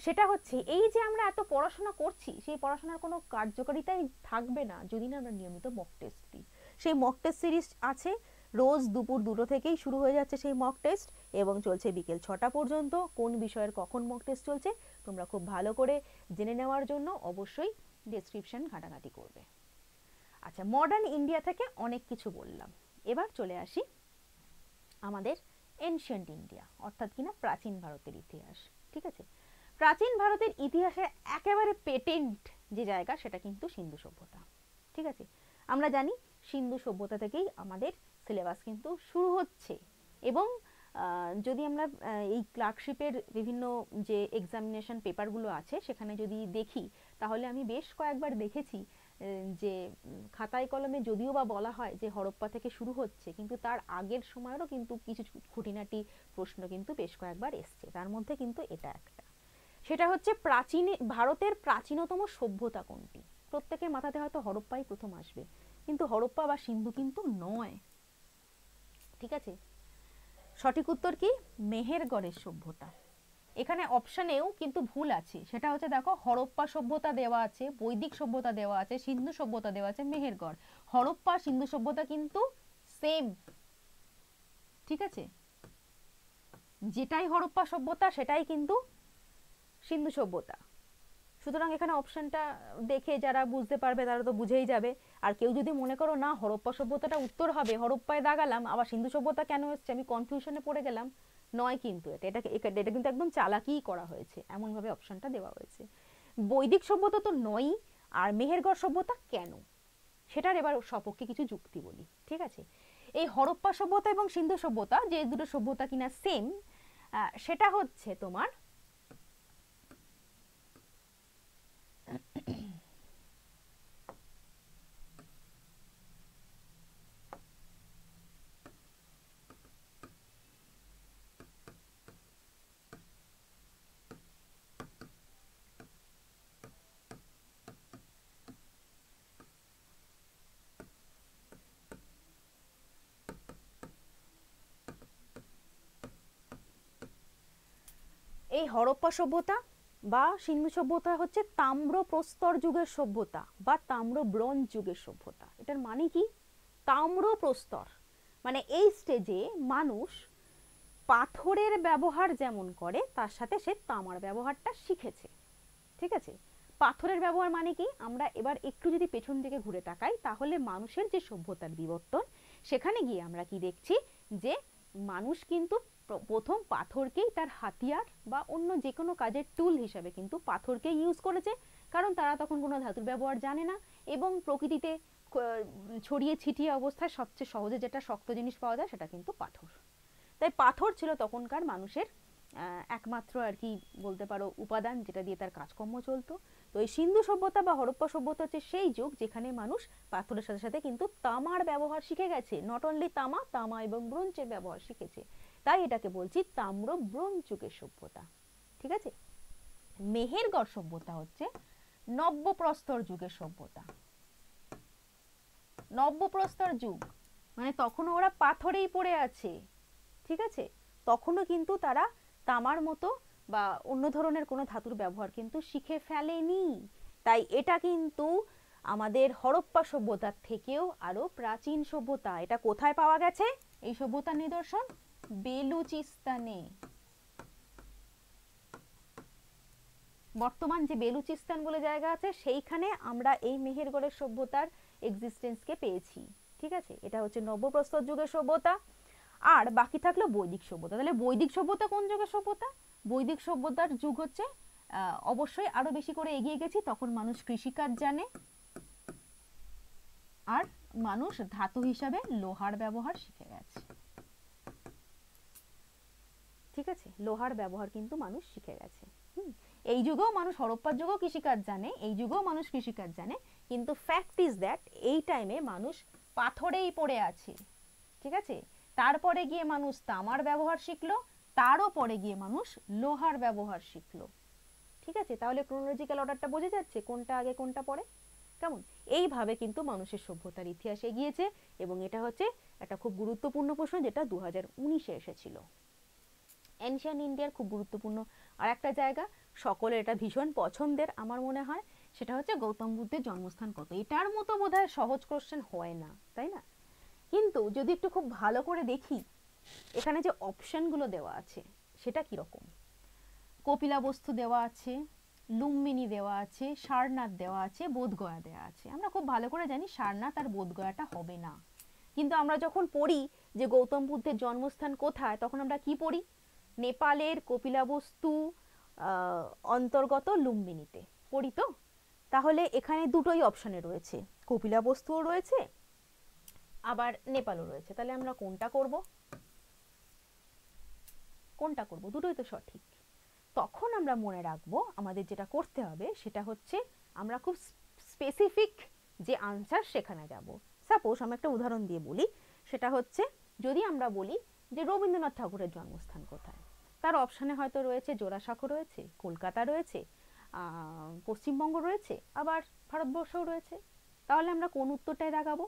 সেটা হচ্ছে এই যে আমরা এত পড়াশোনা করছি সেই পড়াশোনার কোনো কার্যকারিতাই থাকবে না যদি না আমরা নিয়মিত মক টেস্ট দিই। সেই মক টেস্ট সিরিজ আছে, রোজ দুপুর 2টো থেকেই শুরু হয়ে যাচ্ছে সেই মক টেস্ট এবং চলছে বিকেল 6টা পর্যন্ত। কোন বিষয়ের কখন মক টেস্ট চলছে তোমরা খুব ভালো করে জেনে নেওয়ার জন্য অবশ্যই ডেসক্রিপশন ঘাটাঘাটি করবে। আচ্ছা, মডার্ন ইন্ডিয়া থেকে অনেক কিছু বললাম, এবার চলে আসি আমাদের এনশিয়েন্ট ইন্ডিয়া, অর্থাৎ কিনা প্রাচীন ভারতের ইতিহাস। ঠিক আছে, প্রাচীন ভারতের ইতিহাসে একেবারে পেটেন্ট যে জায়গা সেটা কিন্তু সিন্ধু সভ্যতা। ঠিক আছে, আমরা জানি সিন্ধু সভ্যতা থেকেই আমাদের সিলেবাস কিন্তু শুরু হচ্ছে, এবং যদি আমরা এই ক্লার্কশিপের বিভিন্ন যে এক্সামিনেশন পেপারগুলো আছে সেখানে যদি দেখি তাহলে আমি বেশ কয়েকবার দেখেছি যে খাতায় কলমে যদিও বা বলা হয় যে হরপ্পা থেকে শুরু হচ্ছে, কিন্তু তার আগের সময়েরও কিন্তু কিছু খুঁটিনাটি প্রশ্ন কিন্তু বেশ কয়েকবার এসছে, তার মধ্যে কিন্তু এটা একটা। সেটা হচ্ছে প্রাচীন ভারতের প্রাচীনতম সভ্যতা কোনটি? প্রত্যেকের মাথাতে হয়তো হরপ্পাই প্রথম আসবে, কিন্তু হরপ্পা বা সিন্ধু কিন্তু নয়। ঠিক আছে, সঠিক উত্তর কি? মেহেরগড়ের সভ্যতা। এখানে অপশনেও কিন্তু ভুল আছে, সেটা হচ্ছে দেখো হরপ্পা সভ্যতা দেওয়া আছে, বৈদিক সভ্যতা দেওয়া আছে, সিন্ধু সভ্যতা দেওয়া আছে, মেহেরগড়। হরপ্পা সিন্ধু সভ্যতা কিন্তু সেম। ঠিক আছে, যেটাই হরপ্পা সভ্যতা সেটাই কিন্তু সিন্ধু সভ্যতা। সুতরাং এখানে অপশনটা দেখে যারা বুঝতে পারবে তারা তো বুঝেই যাবে। আর কেউ যদি মনে করো না হরপ্পা সভ্যতাটা উত্তর হবে, হরপ্পায় দাগালাম আবার সিন্ধু সভ্যতা কেন এসছে, আমি কনফিউশনে পড়ে গেলাম, নয় কিন্তু এটা কিন্তু একদম চালাকিই করা হয়েছে, এমনভাবে অপশনটা দেওয়া হয়েছে। বৈদিক সভ্যতা তো নয়ই, আর মেহেরগড় সভ্যতা কেন সেটার এবার সপক্ষে কিছু যুক্তি বলি। ঠিক আছে, এই হরপ্পা সভ্যতা এবং সিন্ধু সভ্যতা যে দুটো সভ্যতা কিনা সেম, সেটা হচ্ছে তোমার হরপ্পা সভ্যতা বা সিন্ধু সভ্যতা হচ্ছে তাম্র প্রস্তর যুগের সভ্যতা বা তাম্র ব্রোঞ্জ যুগের সভ্যতা। এটার মানে কি? তাম্র প্রস্তর মানে এই স্টেজে মানুষ পাথরের ব্যবহার যেমন করে তার সাথে সে তামার ব্যবহারটা শিখেছে। ঠিক আছে, পাথরের ব্যবহার মানে কি? আমরা এবার একটু যদি পেছন দিকে ঘুরে তাকাই তাহলে মানুষের যে সভ্যতার বিবর্তন, সেখানে গিয়ে আমরা কি দেখছি যে মানুষ কিন্তু প্রথম পাথরকেই তার হাতিয়ার বা অন্য যে কোনো কাজের টুল হিসাবে কিন্তু পাথরকেই ইউজ করেছে, কারণ তারা তখন কোনো ধাতুর ব্যবহার জানে না এবং প্রকৃতিতে ছড়িয়ে ছিটিয়ে অবস্থায় সবচেয়ে সহজে যেটা শক্ত জিনিস পাওয়া যায় সেটা কিন্তু পাথর। তাই পাথর ছিল তখনকার মানুষের একমাত্র আর কি বলতে পারো উপাদান, যেটা দিয়ে তার কাজকর্ম চলতো। তো এই সিন্ধু সভ্যতা বা হরপ্পা সভ্যতা হচ্ছে সেই যুগ যেখানে মানুষ পাথরের সাথে সাথে কিন্তু তামার ব্যবহার শিখে গেছে। নট অনলি তামা, তামা এবং ব্রোঞ্জের ব্যবহার শিখেছে। তাই এটাকে বলছি তাম্র ব্রোঞ্জ যুগের সভ্যতা। ঠিক আছে, মেহেরগড় সভ্যতা হচ্ছে নব্যপ্রস্তর যুগের সভ্যতা। নব্যপ্রস্তর যুগ মানে তখনও ওরা পাথরেই পড়ে আছে। ঠিক আছে, তখনও কিন্তু তারা তামার মতো বা অন্য ধরনের কোনো ধাতুর ব্যবহার কিন্তু শিখে ফেলেনি। তাই এটা কিন্তু আমাদের হরপ্পা সভ্যতার থেকেও আরো প্রাচীন সভ্যতা। এটা কোথায় পাওয়া গেছে এই সভ্যতার নিদর্শন? বেলুচিস্তানে। বর্তমান যে বেলুচিস্তান বলে জায়গা আছে সেইখানে আমরা এই মেহেরগড়ের সভ্যতার এক্সিস্টেন্সকে পেয়েছি। ঠিক আছে, এটা হচ্ছে নব্যপ্রস্তর যুগের সভ্যতা। আর বাকি থাকলো বৈদিক সভ্যতা। তাহলে বৈদিক সভ্যতা কোন যুগের সভ্যতা? বৈদিক সভ্যতার যুগ হচ্ছে অবশ্যই আরো বেশি করে এগিয়ে গেছি, তখন মানুষ কৃষিকাজ জানে আর মানুষ ধাতু হিসাবে লোহার ব্যবহার শিখে গেছে। ঠিক আছে, লোহার ব্যবহার কিন্তু মানুষ শিখে গেছে। এই যুগেও মানুষ, হরপ্পার যুগেও কৃষিকাজ জানে, এই যুগেও মানুষ কৃষিকাজ জানে, কিন্তু ফ্যাক্ট ইজ দ্যাট এই টাইমে মানুষ পাথরেই পড়ে আছে। ঠিক আছে, তারপরে গিয়ে মানুষ তামার ব্যবহার শিখলো, তারও পরে গিয়ে মানুষ লোহার ব্যবহার শিখলো। ঠিক আছে, তাহলে ক্রোনোলজিক্যাল অর্ডারটা বোঝা যাচ্ছে কোনটা আগে কোনটা পরে। কেমন? এইভাবে কিন্তু মানুষের সভ্যতার ইতিহাস এগিয়েছে এবং এটা হচ্ছে একটা খুব গুরুত্বপূর্ণ প্রশ্ন যেটা 2019-এ এসেছিল। এনশিয়ান্ট ইন্ডিয়ার খুব গুরুত্বপূর্ণ আর একটা জায়গা, সকলের এটা ভীষণ পছন্দের আমার মনে হয়, সেটা হচ্ছে গৌতম বুদ্ধের জন্মস্থান কত। এটার মতো বোধহয় সহজ কোশ্চেন হয় না, তাই না? কিন্তু যদি একটু খুব ভালো করে দেখি এখানে যে অপশনগুলো দেওয়া আছে সেটা কিরকম। কপিলাবস্তু দেওয়া আছে, লুম্বিনী দেওয়া আছে, সারনাথ দেওয়া আছে, বোধগয়া দেওয়া আছে। আমরা খুব ভালো করে জানি সারনাথ আর বোধগয়াটা হবে না, কিন্তু আমরা যখন পড়ি যে গৌতম বুদ্ধের জন্মস্থান কোথায় তখন আমরা কি পড়ি? নেপালের কপিলাবস্তু অন্তর্গত লুম্বিনীতে পড়ি তো। তাহলে এখানে দুটোই অপশনে রয়েছে, কপিলাবস্তুও রয়েছে আবার নেপালও রয়েছে। তাহলে আমরা কোনটা করব? কোনটা করব? দুটোই তো সঠিক। তখন আমরা মনে রাখবো আমাদের যেটা করতে হবে সেটা হচ্ছে আমরা খুব স্পেসিফিক যে আনসার সেখানে যাব। সাপোজ আমি একটা উদাহরণ দিয়ে বলি, সেটা হচ্ছে যদি আমরা বলি যে রবীন্দ্রনাথ ঠাকুরের জন্মস্থান কোথায়, তার অপশানে হয়তো রয়েছে জোড়াসাঁকো রয়েছে, কলকাতা রয়েছে, পশ্চিমবঙ্গ রয়েছে, আবার ভারতবর্ষও রয়েছে। তাহলে আমরা কোন উত্তরটায় দাগাবো?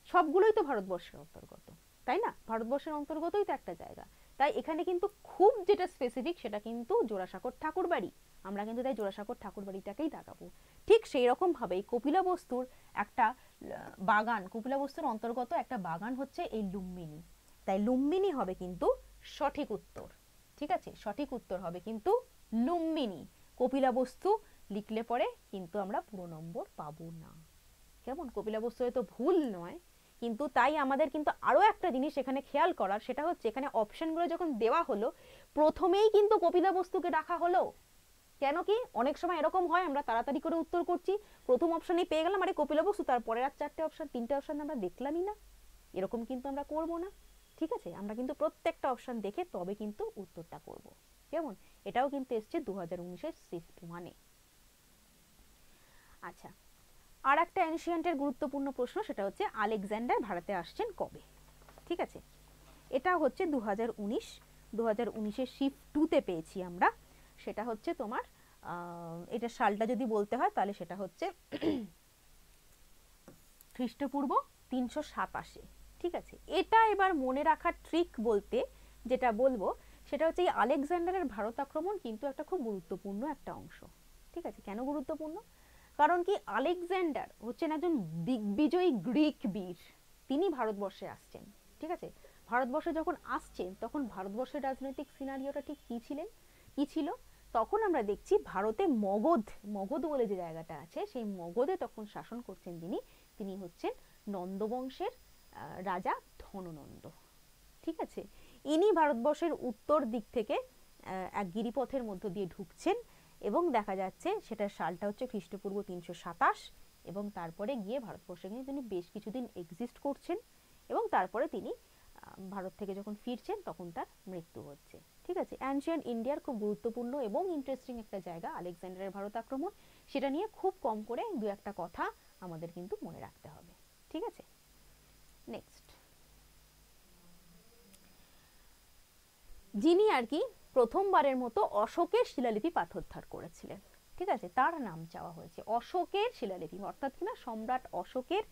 সবগুলোই তো ভারতবর্ষের অন্তর্গত, তাই না? ভারতবর্ষের অন্তর্গতই তো একটা জায়গা। তাই এখানে কিন্তু খুব যেটা স্পেসিফিক সেটা কিন্তু জোড়াসাঁকোর ঠাকুরবাড়ি। আমরা কিন্তু তাই জোড়াসাঁকোর ঠাকুরবাড়িটাকেই দাগাবো। ঠিক সেই রকম ভাবেই কপিলাবস্তুর একটা বাগান, কপিলাবস্তুর অন্তর্গত একটা বাগান হচ্ছে এই লুম্বিনী। তাই লুম্বিনী হবে কিন্তু সঠিক উত্তর। ঠিক আছে, সঠিক উত্তর হবে কিন্তু লুম্বিনী। কপিলাবস্তু লিখলে পরে কিন্তু আমরা পুরো নম্বর পাবো না। কেমন? কপিলাবস্তু হয়তো ভুল নয়, কিন্তু তাই আমাদের কিন্তু আরো একটা জিনিস এখানে খেয়াল করার, সেটা হচ্ছে এখানে অপশনগুলো যখন দেওয়া হলো প্রথমেই কিন্তু কপিলাবস্তুকে রাখা হলো। কেন কি অনেক সময় এরকম হয় আমরা তাড়াতাড়ি করে উত্তর করছি, প্রথম অপশনেই পেয়ে গেলাম আরে কপিলাবস্তু, তারপরে আর চারটে অপশন তিনটে অপশন আমরা দেখলামই না। এরকম কিন্তু আমরা করব না। ঠিক আছে, আমরা কিন্তু প্রত্যেকটা অপশন দেখে তবে কিন্তু উত্তরটা করব। কেমন? এটাও কিন্তু এসছে 2019-এর শিফট 1-এ। আচ্ছা, আর একটা এনশিয়েন্টের গুরুত্বপূর্ণ প্রশ্ন, সেটা হচ্ছে আলেকজান্ডার ভারতে আসছেন কবে? ঠিক আছে, এটা হচ্ছে 2019-এর শিফট 2-তে পেয়েছি আমরা। সেটা হচ্ছে তোমার এটা সালটা যদি বলতে হয় তাহলে সেটা হচ্ছে খ্রিস্টপূর্ব 327-এ। ঠিক আছে, এটা এবার মনে রাখার ট্রিক বলতে যেটা বলবো সেটা হচ্ছে এই আলেকজান্ডারের ভারত আক্রমণ কিন্তু একটা খুব গুরুত্বপূর্ণ একটা অংশ। ঠিক আছে, কেন গুরুত্বপূর্ণ? কারণ কি আলেকজান্ডার হচ্ছেন একজন দিগ্বিজয়ী গ্রিক বীর, তিনি ভারতবর্ষে আসছেন। ঠিক আছে, ভারতবর্ষে যখন আসছেন তখন ভারতবর্ষের রাজনৈতিক সিনারিওটা ঠিক কি ছিল? তখন আমরা দেখছি ভারতে মগধ, মগধ বলে যে জায়গাটা আছে, সেই মগধে তখন শাসন করছেন তিনি হচ্ছেন নন্দবংশের রাজা ধননন্দ। ঠিক আছে, ইনি ভারতবর্ষের উত্তর দিক থেকে এক গিরিপথের মধ্য দিয়ে ঢুকছেন এবং দেখা যাচ্ছে সেটার সালটা হচ্ছে খ্রিস্টপূর্ব 327, এবং তারপরে গিয়ে ভারতবর্ষে কিন্তু তিনি বেশ কিছুদিন এক্সিস্ট করছেন এবং তারপরে তিনি ভারত থেকে যখন ফিরছেন তখন তার মৃত্যু হচ্ছে। ঠিক আছে, অ্যানশিয়েন্ট ইন্ডিয়ার খুব গুরুত্বপূর্ণ এবং ইন্টারেস্টিং একটা জায়গা আলেকজান্ডারের ভারত আক্রমণ, সেটা নিয়ে খুব কম করে দু একটা কথা আমাদের কিন্তু মনে রাখতে হবে। ঠিক আছে, নেক্সট, যিনি আর কি প্রথমবারের মতো অশোকের শিলালিপি পাঠোদ্ধার করেছিলেন। ঠিক আছে, তার নাম চাওয়া হয়েছে অশোকের শিলালিপি, অর্থাৎ কিনা সম্রাট অশোকের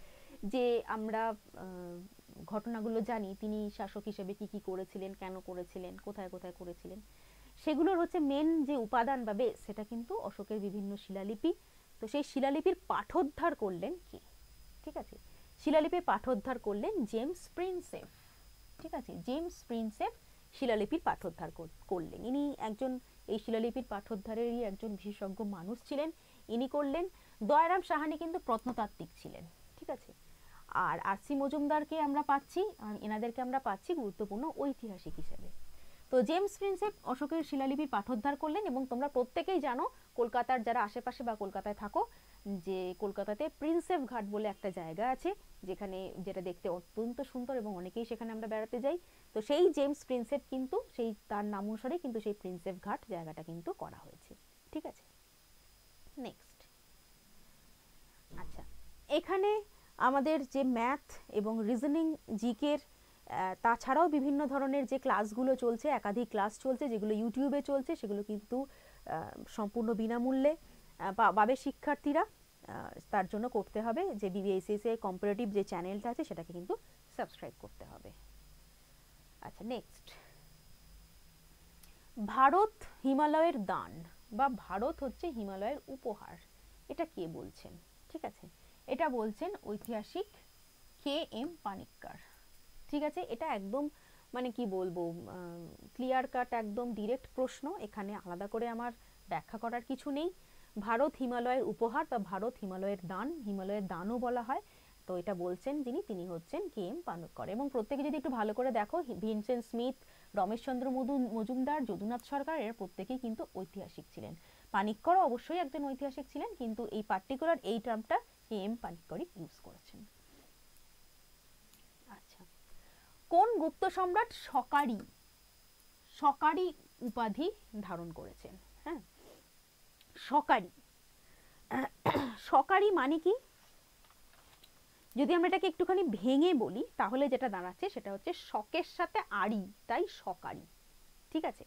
যে আমরা ঘটনাগুলো জানি, তিনি শাসক হিসেবে কি কি করেছিলেন, কেন করেছিলেন, কোথায় কোথায় করেছিলেন, সেগুলোর হচ্ছে মেন যে উপাদান বা বেস, সেটা কিন্তু অশোকের বিভিন্ন শিলালিপি। তো সেই শিলালিপির পাঠোদ্ধার করলেন কে? ঠিক আছে, শিলালিপির পাঠোদ্ধার করলেন জেমস প্রিন্সেপ। ঠিক আছে, জেমস প্রিন্সেপ শিলালিপির পাঠোদ্ধার করলেন। ইনি একজন এই শিলালিপির পাঠোদ্ধারেরই একজন বিশেষজ্ঞ মানুষ ছিলেন, ইনি করলেন। দয়ারাম সাহানি কিন্তু প্রত্নতাত্ত্বিক ছিলেন। ঠিক আছে, আর আর.সি. মজুমদারকে আমরা পাচ্ছি, এনাদেরকে আমরা পাচ্ছি গুরুত্বপূর্ণ ঐতিহাসিক হিসেবে। তো জেমস প্রিন্সেপ অশোকের শিলালিপির পাঠোদ্ধার করলেন এবং তোমরা প্রত্যেকেই জানো, কলকাতার যারা আশেপাশে বা কলকাতায় থাকো, যে কলকাতাতে প্রিন্সেপ ঘাট বলে একটা জায়গা আছে, যেটা দেখতে অত্যন্ত সুন্দর এবং অনেকেই সেখানে আমরা বেড়াতে যাই। তো সেই জেমস প্রিন্সেপ কিন্তু তার নাম অনুসারে কিন্তু সেই প্রিন্সেপ ঘাট জায়গাটা কিন্তু করা হয়েছে। ঠিক আছে, নেক্সট, আচ্ছা, এখানে আমাদের যে ম্যাথ এবং রিজনিং জিকের তাছাড়াও বিভিন্ন ধরনের যে ক্লাসগুলো চলছে, একাধিক ক্লাস চলছে যেগুলো ইউটিউবে চলছে, সেগুলো কিন্তু সম্পূর্ণ বিনামূল্যে পাবে শিক্ষার্থীরা। তার জন্য করতে হবে যে বিবিএসএস এর কম্পারেটিভ যে চ্যানেলটা আছে সেটাকে কিন্তু সাবস্ক্রাইব করতে হবে। আচ্ছা, নেক্সট, ভারত হিমালয়ের দান বা ভারত হচ্ছে হিমালয়ের উপহার, এটা কে বলছেন? ঠিক আছে, এটা বলছেন ঐতিহাসিক K.M. পানিক্কর। ঠিক আছে, এটা একদম মানে কি বলবো, ক্লিয়ার কাট, একদম ডিরেক্ট প্রশ্ন, এখানে আলাদা করে আমার ব্যাখ্যা করার কিছু নেই। ভারত হিমালয়ের উপহার বা ভারত হিমালয়ের দান, হিমালয়ের দানও বলা হয়, তো এটা বলছেন তিনি হচ্ছেন K.M. পানিক্কর। এবং প্রত্যেকে যদি একটু ভালো করে দেখো, ভিনসেন্ট স্মিথ, রমেশচন্দ্র মজুমদার, যদুনাথ সরকার, এর প্রত্যেকেই কিন্তু ঐতিহাসিক ছিলেন। পানিক্করও অবশ্যই একজন ঐতিহাসিক ছিলেন, কিন্তু এই পার্টিকুলার এই টার্মটা K.M. পানিক্করই ইউজ করেছেন। আচ্ছা, কোন গুপ্ত সম্রাট সকারি উপাধি ধারণ করেছেন? হ্যাঁ, সকারি মানে কি? যদি আমরা এটাকে একটুখানি ভেঙে বলি তাহলে যেটা দাঁড়াচ্ছে সেটা হচ্ছে শকের সাথে আড়ি, তাই সকারি। ঠিক আছে,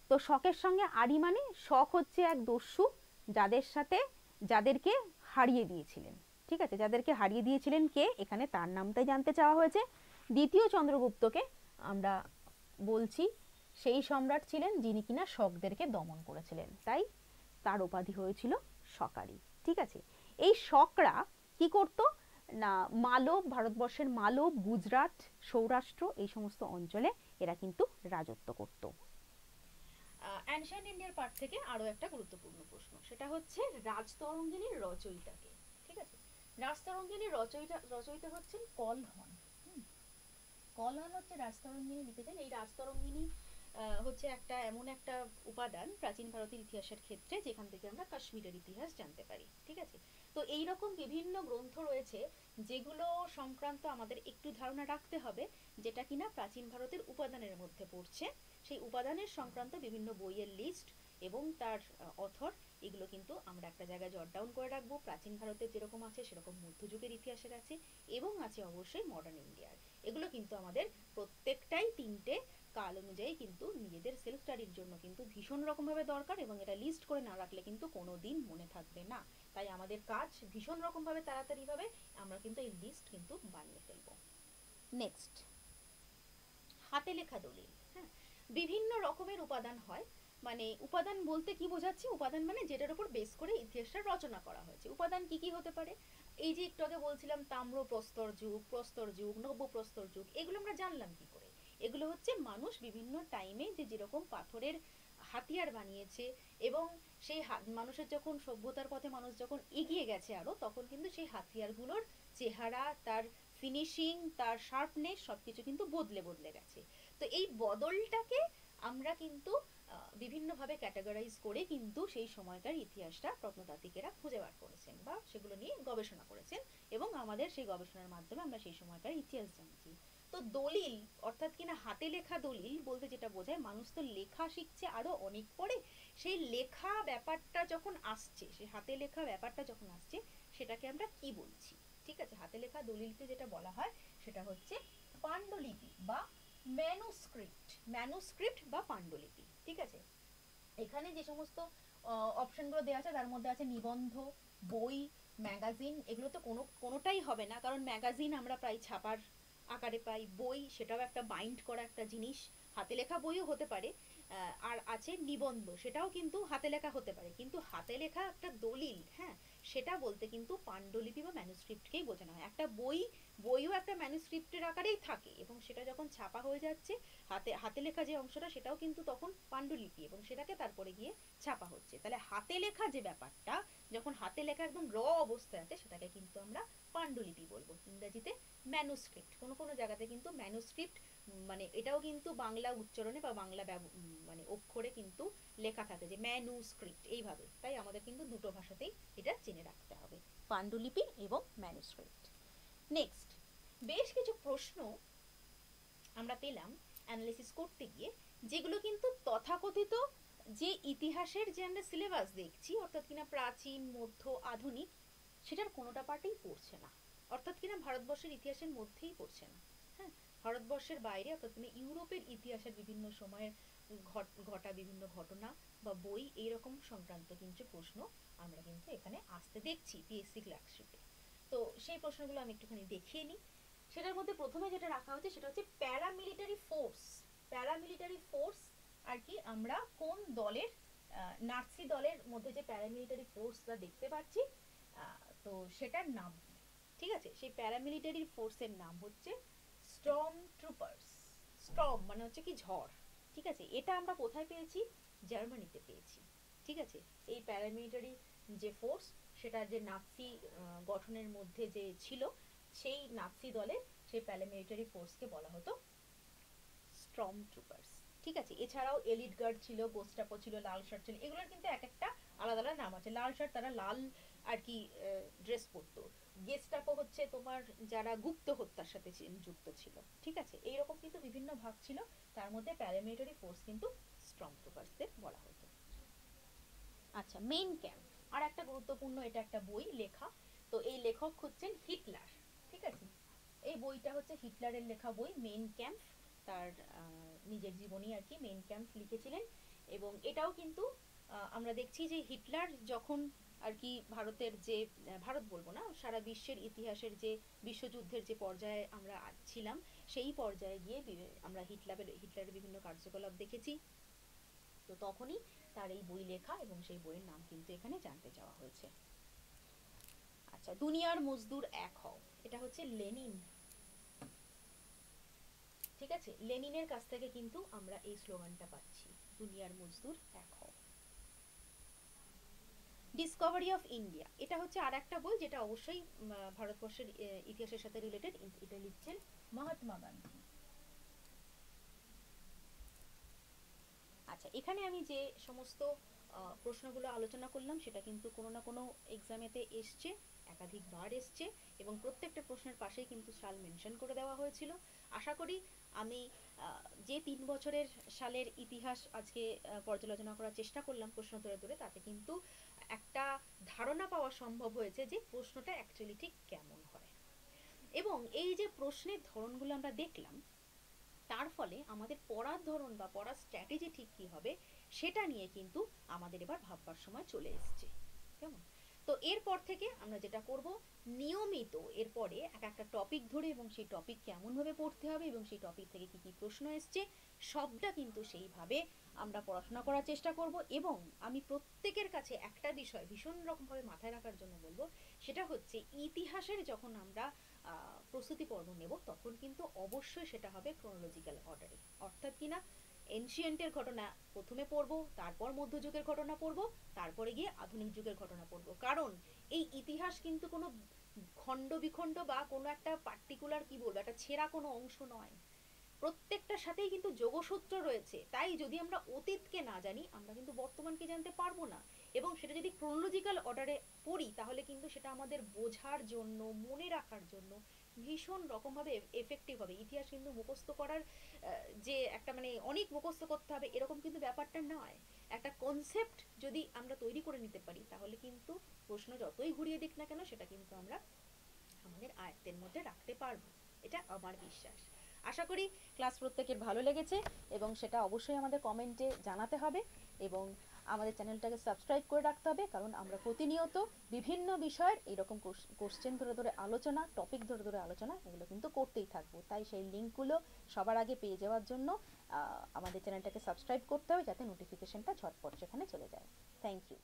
তো শকের সঙ্গে আড়ি মানে শক হচ্ছে এক দস্যু যাদেরকে হারিয়ে দিয়েছিলেন। ঠিক আছে, যাদেরকে হারিয়ে দিয়েছিলেন কে, এখানে তার নামটাই জানতে চাওয়া হয়েছে। দ্বিতীয় চন্দ্রগুপ্তকে আমরা বলছি সেই সম্রাট ছিলেন যিনি কিনা শকদেরকে দমন করেছিলেন, তাই তার উপাধি হয়েছিল সকারি। ঠিক আছে, এই শকরা কি করত না, মালব, ভারতবর্ষের মালব, গুজরাট, সৌরাষ্ট্র, এই সমস্ত অঞ্চলে এরা কিন্তু রাজত্ব করত। অ্যানশিয়েন্ট ইন্ডিয়ার পার্ট থেকে আরো একটা গুরুত্বপূর্ণ প্রশ্ন, সেটা হচ্ছে রাজতরঙ্গিনীর রচয়িতাকে। ঠিক আছে, রাজতরঙ্গিনীর রচয়িতা হচ্ছেন কলহন। কলহন হচ্ছে রাজতরঙ্গিনী লিখেছেন। এই রাজতরঙ্গিনী হচ্ছে এমন একটা উপাদান প্রাচীন ভারতের ইতিহাসের ক্ষেত্রে যেখান থেকে আমরা কাশ্মীরের ইতিহাস জানতে পারি। ঠিক আছে, তো এই রকম বিভিন্ন গ্রন্থ রয়েছে যেগুলো সংক্রান্ত আমাদের একটু ধারণা রাখতে হবে, যেটা কিনা প্রাচীন ভারতের উপাদানের মধ্যে পড়ছে। সেই উপাদানের সংক্রান্ত বিভিন্ন বইয়ের লিস্ট এবং তার অথর, এগুলো কিন্তু আমরা একটা জায়গায় জট ডাউন করে রাখবো। প্রাচীন ভারতের যেরকম আছে সেরকম মধ্যযুগের ইতিহাসের আছে এবং আছে অবশ্যই মডার্ন ইন্ডিয়ার। এগুলো কিন্তু আমাদের প্রত্যেকটাই তিনটে কাল অনুযায়ী কিন্তু নিজেদের সেলফ স্টাডির জন্য কিন্তু ভীষণ রকম ভাবে দরকার, এবং এটা লিস্ট করে না রাখলে কিন্তু কোনোদিন মনে থাকবে না। তাই আমাদের কাজ ভীষণ রকম ভাবে তাড়াতাড়ি ভাবে আমরা কিন্তু এই লিস্ট কিন্তু বানিয়ে ফেলবো। নেক্সট, হাতে লেখা দলিল। হ্যাঁ, বিভিন্ন রকমের উপাদান হয়। মানে উপাদান বলতে কি বোঝাচ্ছি, উপাদান মানে যেটার উপর বেস করে ইতিহাসটা রচনা করা হয়েছে। উপাদান কি কি হতে পারে, এই যে একটু আগে বলছিলাম তাম্র প্রস্তর যুগ, নব্য প্রস্তর যুগ, এগুলো আমরা জানলাম কি করে? এগুলো হচ্ছে মানুষ বিভিন্ন টাইমে যে যেরকম পাথরের হাতিয়ার বানিয়েছে, এবং সেই মানুষের যখন সভ্যতার পথে মানুষ যখন এগিয়ে গেছে আরো, তখন কিন্তু সেই হাতিয়ারগুলোর চেহারা, তার ফিনিশিং, তার শার্পনেস সবকিছু কিন্তু বদলে বদলে গেছে। তো এই বদলটাকে আমরা কিন্তু বিভিন্নভাবে ক্যাটাগরাইজ করে কিন্তু সেই সময়কার ইতিহাসটা প্রত্নতাত্ত্বিকেরা খুঁজে বার করেছেন বা সেগুলো নিয়ে গবেষণা করেছেন, এবং আমাদের সেই গবেষণার মাধ্যমে আমরা সেই সময়কার ইতিহাস জানছি। তো দলিল অর্থাৎ কিনা হাতে লেখা দলিল বলতে যেটা বোঝায়, মানুষ তো লেখা শিখছে আরো অনেক পরে, সেই লেখা ব্যাপারটা যখন আসছে, সেই হাতে লেখা ব্যাপারটা যখন আসছে, সেটাকে আমরা কি বলছি? ঠিক আছে, হাতে লেখা দলিলকে যেটা বলা হয় সেটা হচ্ছে পাণ্ডুলিপি বা ম্যানুস্ক্রিপ্ট বা পাণ্ডুলিপি। ঠিক আছে, এখানে যে সমস্ত অপশনগুলো দেওয়া আছে তার মধ্যে আছে নিবন্ধ, বই, ম্যাগাজিন। এগুলো তো কোনোটাই হবে না, কারণ ম্যাগাজিন আমরা প্রায় ছাপার আকারে পাই, বই সেটাও একটা বাইন্ড করা একটা জিনিস, হাতে লেখা বইও হতে পারে। আর আছে নিবন্ধ, সেটাও কিন্তু হাতে লেখা হতে পারে, কিন্তু হাতে লেখা একটা দলিল, হ্যাঁ, সেটা বলতে কিন্তু পাণ্ডুলিপি বা ম্যানুস্ক্রিপ্টকেই বোঝানো হয়। একটা বইও একটা ম্যানুস্ক্রিপ্টের আকারেই থাকে, এবং সেটা যখন ছাপা হয়ে যাচ্ছে, হাতে লেখা যে অংশটা সেটাও কিন্তু তখন পাণ্ডুলিপি, এবং সেটাকে তারপরে গিয়ে ছাপা হচ্ছে। তাহলে হাতে লেখা যে ব্যাপারটা, যখন হাতে লেখা একদম অবস্থায় আছে, সেটাকে কিন্তু আমরা পাণ্ডুলিপি বলবো, ইংরেজিতে ম্যানুস্ক্রিপ্ট। কোনো কোনো জায়গাতে কিন্তু ম্যানুস্ক্রিপ্ট মানে এটাও কিন্তু বাংলা উচ্চারণে বা বাংলা মানে অক্ষরে কিন্তু লেখা থাকে যে ম্যানুস্ক্রিপ্ট এইভাবে। তাই আমাদের কিন্তু দুটো ভাষাতেই এটা জেনে রাখতে হবে, পাণ্ডুলিপি এবং ম্যানুস্ক্রিপ্ট। নেক্সট, বেশ কিছু প্রশ্ন আমরা পেলাম অ্যানালিসিস করতে গিয়ে, যেগুলো কিন্তু তথাকথিত যে ইতিহাসের যে আমরা সিলেবাস দেখছি, অর্থাৎ কিনা প্রাচীন, মধ্য, আধুনিক, সেটার কোনোটা পার্টেই পড়ছে না, অর্থাৎ কিনা ভারতবর্ষের ইতিহাসের মধ্যেই পড়ছে না। হ্যাঁ, ভারতবর্ষের বাইরে অর্থাৎ কিনা ইউরোপের ইতিহাসের বিভিন্ন সময়ের ঘটা বিভিন্ন ঘটনা বা বই, এইরকম সংক্রান্ত কিন্তু প্রশ্ন আমরা কিন্তু এখানে আসতে দেখছি পিএসসি ক্লার্কশিপে। তো সেই প্রশ্নগুলো আমি একটুখানি দেখিয়ে নিই। সেটার মধ্যে প্রথমে যেটা রাখা হচ্ছে সেটা হচ্ছে প্যারামিলিটারি ফোর্স। প্যারামিলিটারি ফোর্স আর কি, আমরা কোন দলের, নাৎসি দলের মধ্যে যে প্যারামিলিটারি ফোর্সটা দেখতে পাচ্ছি, তো সেটার নাম কি? ঠিক আছে, সেই প্যারামিলিটারি ফোর্সের নাম হচ্ছে স্টর্ম ট্রুপার্স। স্টর্ম মানে হচ্ছে কি ঝড়। ঠিক আছে, এটা আমরা কোথায় পেয়েছি? জার্মানিতে পেয়েছি। ঠিক আছে, এই প্যারামিলিটারি যে ফোর্স, সেটা যে নাৎসি গঠনের মধ্যে যে ছিল, সেই নাৎসি দলে সেই প্যারামিলিটারি ফোর্সকে বলা হতো স্টর্ম ট্রুপার্স। ঠিক আছে, এছাড়াও এলিট গার্ড ছিল, গোস্টাপো ছিল, লাল শার্ট ছিল, এগুলোর কিন্তু এক একটা আলাদা আলাদা নাম আছে। লাল শার্ট তারা লাল আর কি ড্রেস পরতো, গেস্টাপো হচ্ছে তোমার যারা গুপ্ত হত্যার সাথে যুক্ত ছিল। ঠিক আছে, এইরকম কিন্তু বিভিন্ন ভাগ ছিল, তার মধ্যে প্যারামিলিটারি ফোর্স কিন্তু স্টর্ম ট্রুপার্সদের বলা হতো। আচ্ছা, মেইন ক্যাম্প আর একটা গুরুত্বপূর্ণ, এটা একটা বই লেখা, তো এই লেখক হচ্ছেন হিটলার। ঠিক আছে, এই বইটা হচ্ছে হিটলারের লেখা বই, মেইন ক্যাম্প। তার নিজের জীবনী আর কি মেইন ক্যাম্প লিখেছিলেন। এবং এটাও কিন্তু আমরা দেখছি যে হিটলার যখন আর কি ভারতের যে, ভারত বলবো না, সারা বিশ্বের ইতিহাসের যে বিশ্বযুদ্ধের যে পর্যায়ে আমরা ছিলাম, সেই পর্যায়ে গিয়ে আমরা হিটলারের বিভিন্ন কার্যকলাপ দেখেছি। তো তখনই তার এই বই লেখা, এবং সেই বইয়ের নাম কিন্তু এখানে জানতে চাওয়া হয়েছে। আচ্ছা, দুনিয়ার মজদুর এক হও, এটা হচ্ছে লেনিন। ঠিক আছে, লেনিনের কাছ থেকে কিন্তু আমরা এই স্লোগানটা পাচ্ছি, দুনিয়ার মজদুর এক হও। ডিসকভারি অফ ইন্ডিয়া, এটা হচ্ছে আর একটা বই যেটা অবশ্যই ভারতবর্ষের ইতিহাসের সাথে রিলেটেড, এটা লিখছেন মহাত্মা গান্ধী। আচ্ছা, এখানে আমি যে সমস্ত প্রশ্নগুলো আলোচনা করলাম, সেটা কিন্তু কোনো না কোনো এক্সামেতে এসছে, একাধিকবার এসছে, এবং প্রত্যেকটা প্রশ্নের পাশেই কিন্তু সাল মেনশন করে দেওয়া হয়েছিল। আশা করি আমি যে 3 বছরের সালের ইতিহাস আজকে পর্যালোচনা করার চেষ্টা করলাম প্রশ্ন ধরে ধরে, তাতে কিন্তু একটা ধারণা পাওয়া সম্ভব হয়েছে যে প্রশ্নটা অ্যাকচুয়ালি ঠিক কেমন হয়। এবং এই যে প্রশ্নের ধরনগুলো আমরা দেখলাম, তার ফলে আমাদের পড়ার ধরন বা পড়ার স্ট্র্যাটেজি ঠিক কি হবে, সেটা নিয়ে কিন্তু আমাদের এবার ভাববার সময় চলে এসছে। কেমন? তো এরপর থেকে আমরা যেটা করব, নিয়মিত এরপরে এক একটা টপিক ধরে এবং সেই টপিক কেমনভাবে পড়তে হবে এবং সেই টপিক থেকে কি কি প্রশ্ন এসছে সবটা কিন্তু সেইভাবে আমরা পড়াশোনা করার চেষ্টা করব। এবং আমি প্রত্যেকের কাছে একটা বিষয় ভীষণ রকমভাবে মাথায় রাখার জন্য বলবো, সেটা হচ্ছে ইতিহাসের যখন আমরা প্রস্তুতি পর্ব নেব তখন কিন্তু অবশ্যই সেটা হবে ক্রোনোলজিক্যাল অর্ডারে। অর্থাৎ কিনা এনশিয়েন্টের ঘটনা প্রথমে পড়বো, তারপর মধ্যযুগের ঘটনা পড়বো, তারপরে গিয়ে আধুনিক যুগের ঘটনা পড়বো। কারণ এই ইতিহাস কিন্তু কোনো খণ্ড বিখণ্ড বা কোনো একটা পার্টিকুলার কি বলবো একটা ছেঁড়া কোনো অংশ নয়, প্রত্যেকটার সাথেই কিন্তু যোগসূত্র রয়েছে। তাই যদি আমরা অতীতকে না জানি আমরা কিন্তু বর্তমানকে জানতে পারবো না। এবং সেটা যদি ক্রোনোলজিক্যাল অর্ডারে পড়ি তাহলে কিন্তু সেটা আমাদের বোঝার জন্য, মনে রাখার জন্য ভীষণ রকমভাবে এফেক্টিভ হবে। ইতিহাস কিন্তু মুখস্থ করার যে একটা মানে অনেক মুখস্থ করতে হবে এরকম কিন্তু ব্যাপারটা নয়। একটা কনসেপ্ট যদি আমরা তৈরি করে নিতে পারি তাহলে কিন্তু প্রশ্ন যতই ঘুরিয়ে দিক না কেন সেটা কিন্তু আমরা আমাদের আয়ত্তের মধ্যে রাখতে পারবো, এটা আমার বিশ্বাস। আশা করি ক্লাস প্রত্যেকের ভালো লেগেছে এবং সেটা অবশ্যই আমাদের কমেন্টে জানাতে হবে এবং আমাদের চ্যানেলটাকে সাবস্ক্রাইব করে রাখতে হবে, কারণ আমরা প্রতিনিয়ত বিভিন্ন বিষয়ের এরকম কোশ্চেন ধরে ধরে আলোচনা, টপিক ধরে ধরে আলোচনা এগুলো কিন্তু করতেই থাকবো। তাই সেই লিঙ্কগুলো সবার আগে পেয়ে যাওয়ার জন্য আমাদের চ্যানেলটাকে সাবস্ক্রাইব করতে হবে যাতে নোটিফিকেশনটা ঝটপট সেখানে চলে যায়। Thank you.